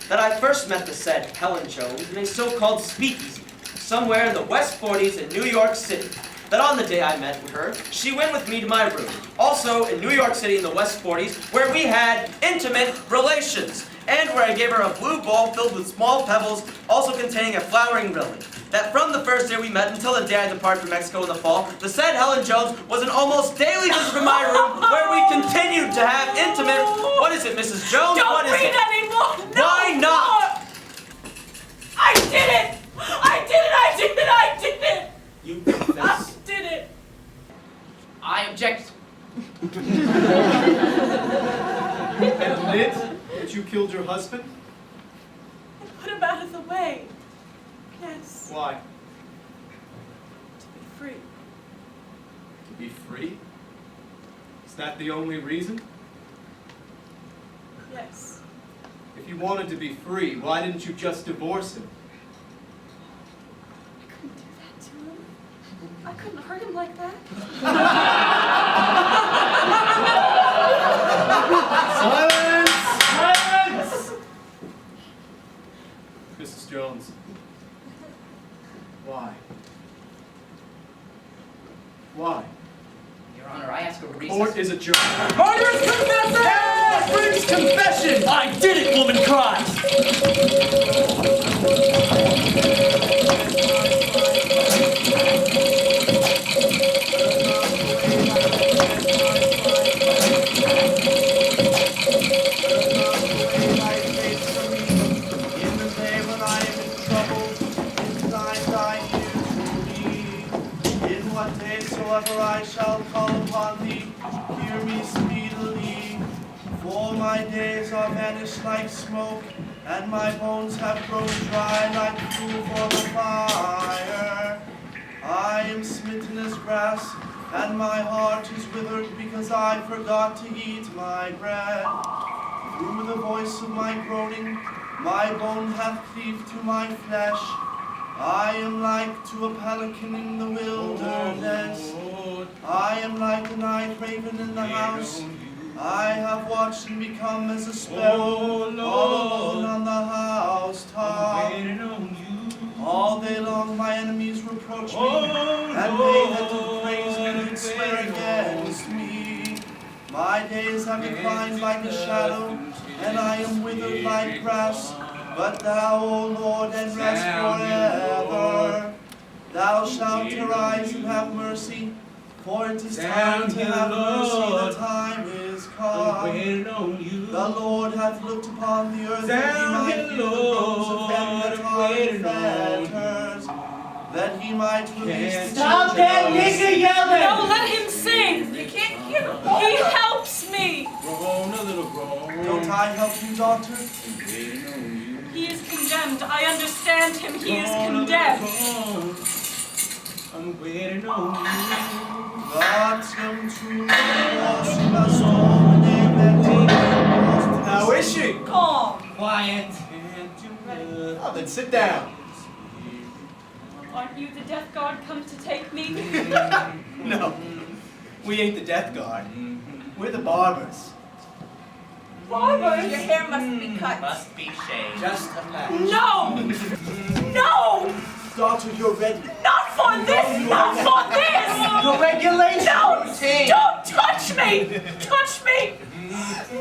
That I first met the said Helen Jones in a so-called speakeasy, somewhere in the West 40s in New York City. That on the day I met with her, she went with me to my room, also in New York City in the West 40s, where we had intimate relations, and where I gave her a blue bowl filled with small pebbles, also containing a flowering lily. That from the first day we met until the day I departed for Mexico in the fall, the said Helen Jones was an almost daily visitor to my room, where we continued to have intimate... What is it, Mrs. Jones? Don't What is read it? anymore. No, Why not? I did it. I did it. I did it. I did it. You I confess. did it. I object. Admit that you killed your husband? And put him out of the way. Yes. Why? To be free. To be free? Is that the only reason? Yes. If you wanted to be free, why didn't you just divorce him? I couldn't do that to him. I couldn't hurt him like that. Silence! Silence! Mrs. Jones. Why? Why? Your Honor, I ask a reason. Court is adjourned. Murderous confession! Brings confession! I did it, woman cries! In the day when I am in trouble, in times I hear to thee. In what day soever I shall call upon thee, hear me speedily. For my days are vanished like smoke, and my bones have grown dry like fuel for the fire. I am smitten as grass, and my heart is withered because I forgot to eat my bread. Through the voice of my groaning, my bone hath cleaved to my flesh. I am like to a pelican in the wilderness. I am like a night raven in the house. I have watched and become as a sparrow, all alone on the housetop. have declined like a shadow, and I am withered like grass. But thou, O Lord, and rest forever. Thou shalt arise and have mercy, for it is time to have mercy, the time is come. The Lord hath looked upon the earth that he might heal the groans of them that are in fetters, that he might release the Stop children that of nigger yelling! No, let him sing! You can't hear him. He helps me! Don't I help you, daughter? He is condemned. I understand him. He is condemned. I'm waiting on you. Latem tu nostra stormne How is she? Calm. Quiet. Oh, then sit down. Aren't you the death guard come to take me? No, we ain't the death guard. We're the barbers. Barbers? Your hair must be cut. Must be shaved. Just a patch. No! No! Daughter, you're ready. Not for this! Not for this! The regulation No! routine. Don't touch me! Touch me!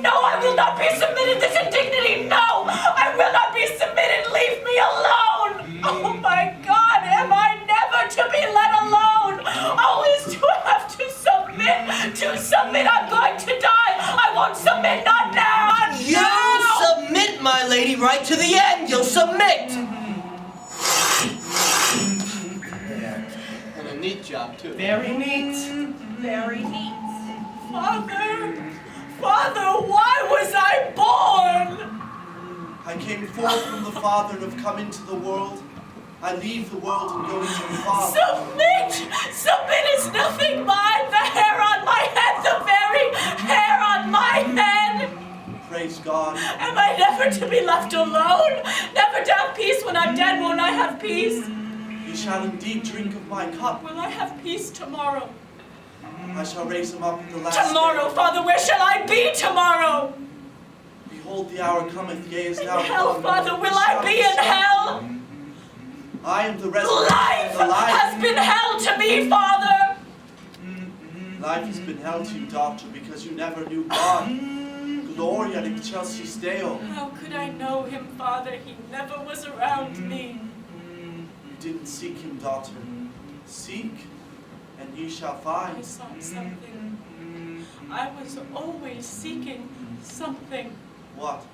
No, I will not be submitted this indignity! No! I will not be submitted! Leave me alone! Oh my God! Am I never to be let alone? Always to have to submit! To submit! I'm going to die! I won't submit! Not now! Not You'll now! submit, my lady, right to the end. You'll submit. And a neat job, too. Very neat. Very neat. Father! Father, why was I born? I came forth from the Father and have come into the world. I leave the world and go into the Father. Submit! Submit is nothing mine! The hair on my head, the very hair on my head! Praise God. Am I never to be left alone? Never to have peace when I'm dead? Won't I have peace? You shall indeed drink of my cup. Will I have peace tomorrow? I shall raise him up in the last Tomorrow, day. Father, where shall I be tomorrow? Behold, the hour cometh, yea, is In now hell, come. Father, will I be in hell? I am the resurrection Life and the life. has been hell to me, Father! Life has been held to you, daughter, because you never knew God. Gloria in excelsis Deo. How could I know him, Father? He never was around me. You didn't seek him, daughter. Seek, and ye shall I find. sought something. I was always seeking something. What?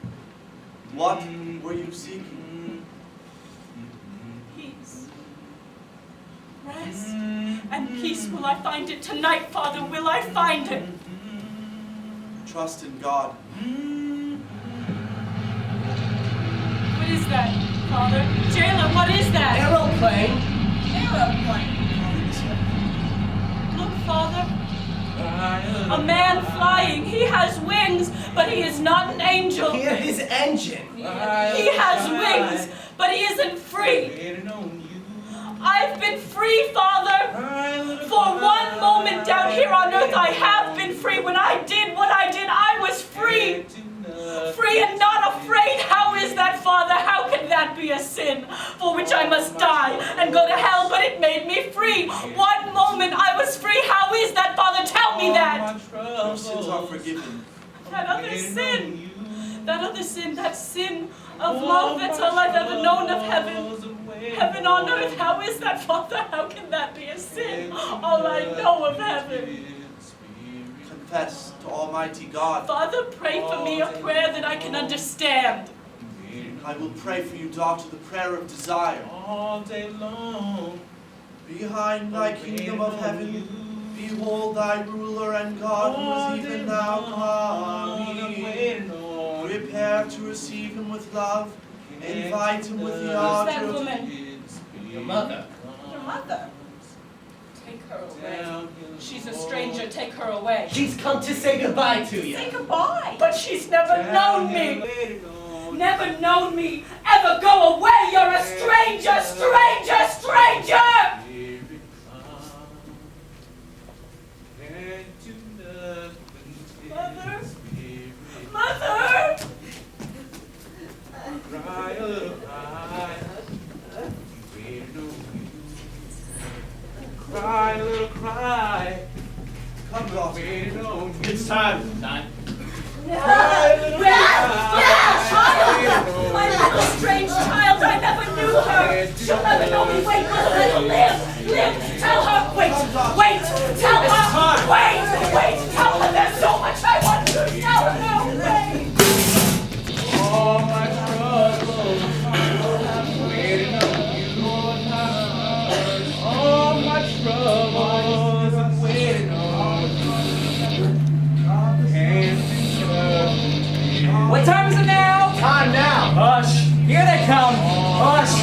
What were you seeking? Peace. Rest. And peace. Will I find it tonight, Father? Will I find it? Trust in God. What is that, Father? Jailer, what is that? Aeroplane. Aeroplane. Look, Father. A man flying. He has wings, but he is not an angel. Hear his engine. He has wings, but he isn't free. I've been free, Father. For one moment down here on earth, I have been free. When I did what I did, I was free. Free and not afraid. How is that, Father? How can that be a sin for which I must die and go to hell? But it made me free. One moment I was free. How is that, Father? Tell me that. Your sins are forgiven. That other sin. That sin of love that's all I've ever known of heaven. Heaven on earth. How is that, Father? How can that be a sin? All I know of heaven. Confess to Almighty God. Father, pray for me a prayer that I can understand. I will pray for you, daughter, the prayer of desire. All day long. Behind thy kingdom of heaven, behold thy ruler and God who is even now coming. Prepare to receive him with love. Invite him with the Who's that honor. woman? Your mother. Your mother. Take her away. She's a stranger. Take her away. She's come to say goodbye to you. Say goodbye. But she's never known me. Never known me. Ever go away. You're a stranger, stranger, stranger. Mother. Mother. Cry, little cry. Come, daughter. Waiting on you. It's time. Child! My little strange child, I never knew her! She'll never know me! Wait, let her live! Live! Tell her! Wait! Tell her! Wait! Tell her there's so much I want to tell her! Wait! All my troubles have waited on you. All my troubles have waited on you. What time is it now? Time now. Hush! Here they come! Hush!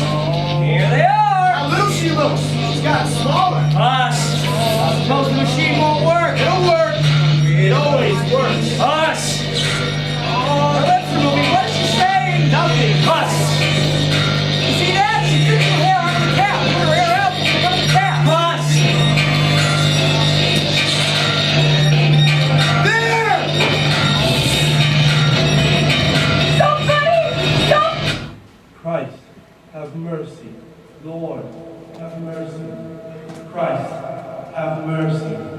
Here they are! How little she looks. She's gotten smaller. Hush! I suppose the machine won't work. It'll work. It always works. Hush! Her lips are moving. What is she saying? Nothing. Hush! You see that? She took her hair out of the cap. Put her hair out and took out the cap. Hush! There! Somebody! Christ, have mercy. Lord, have mercy. Christ, have mercy.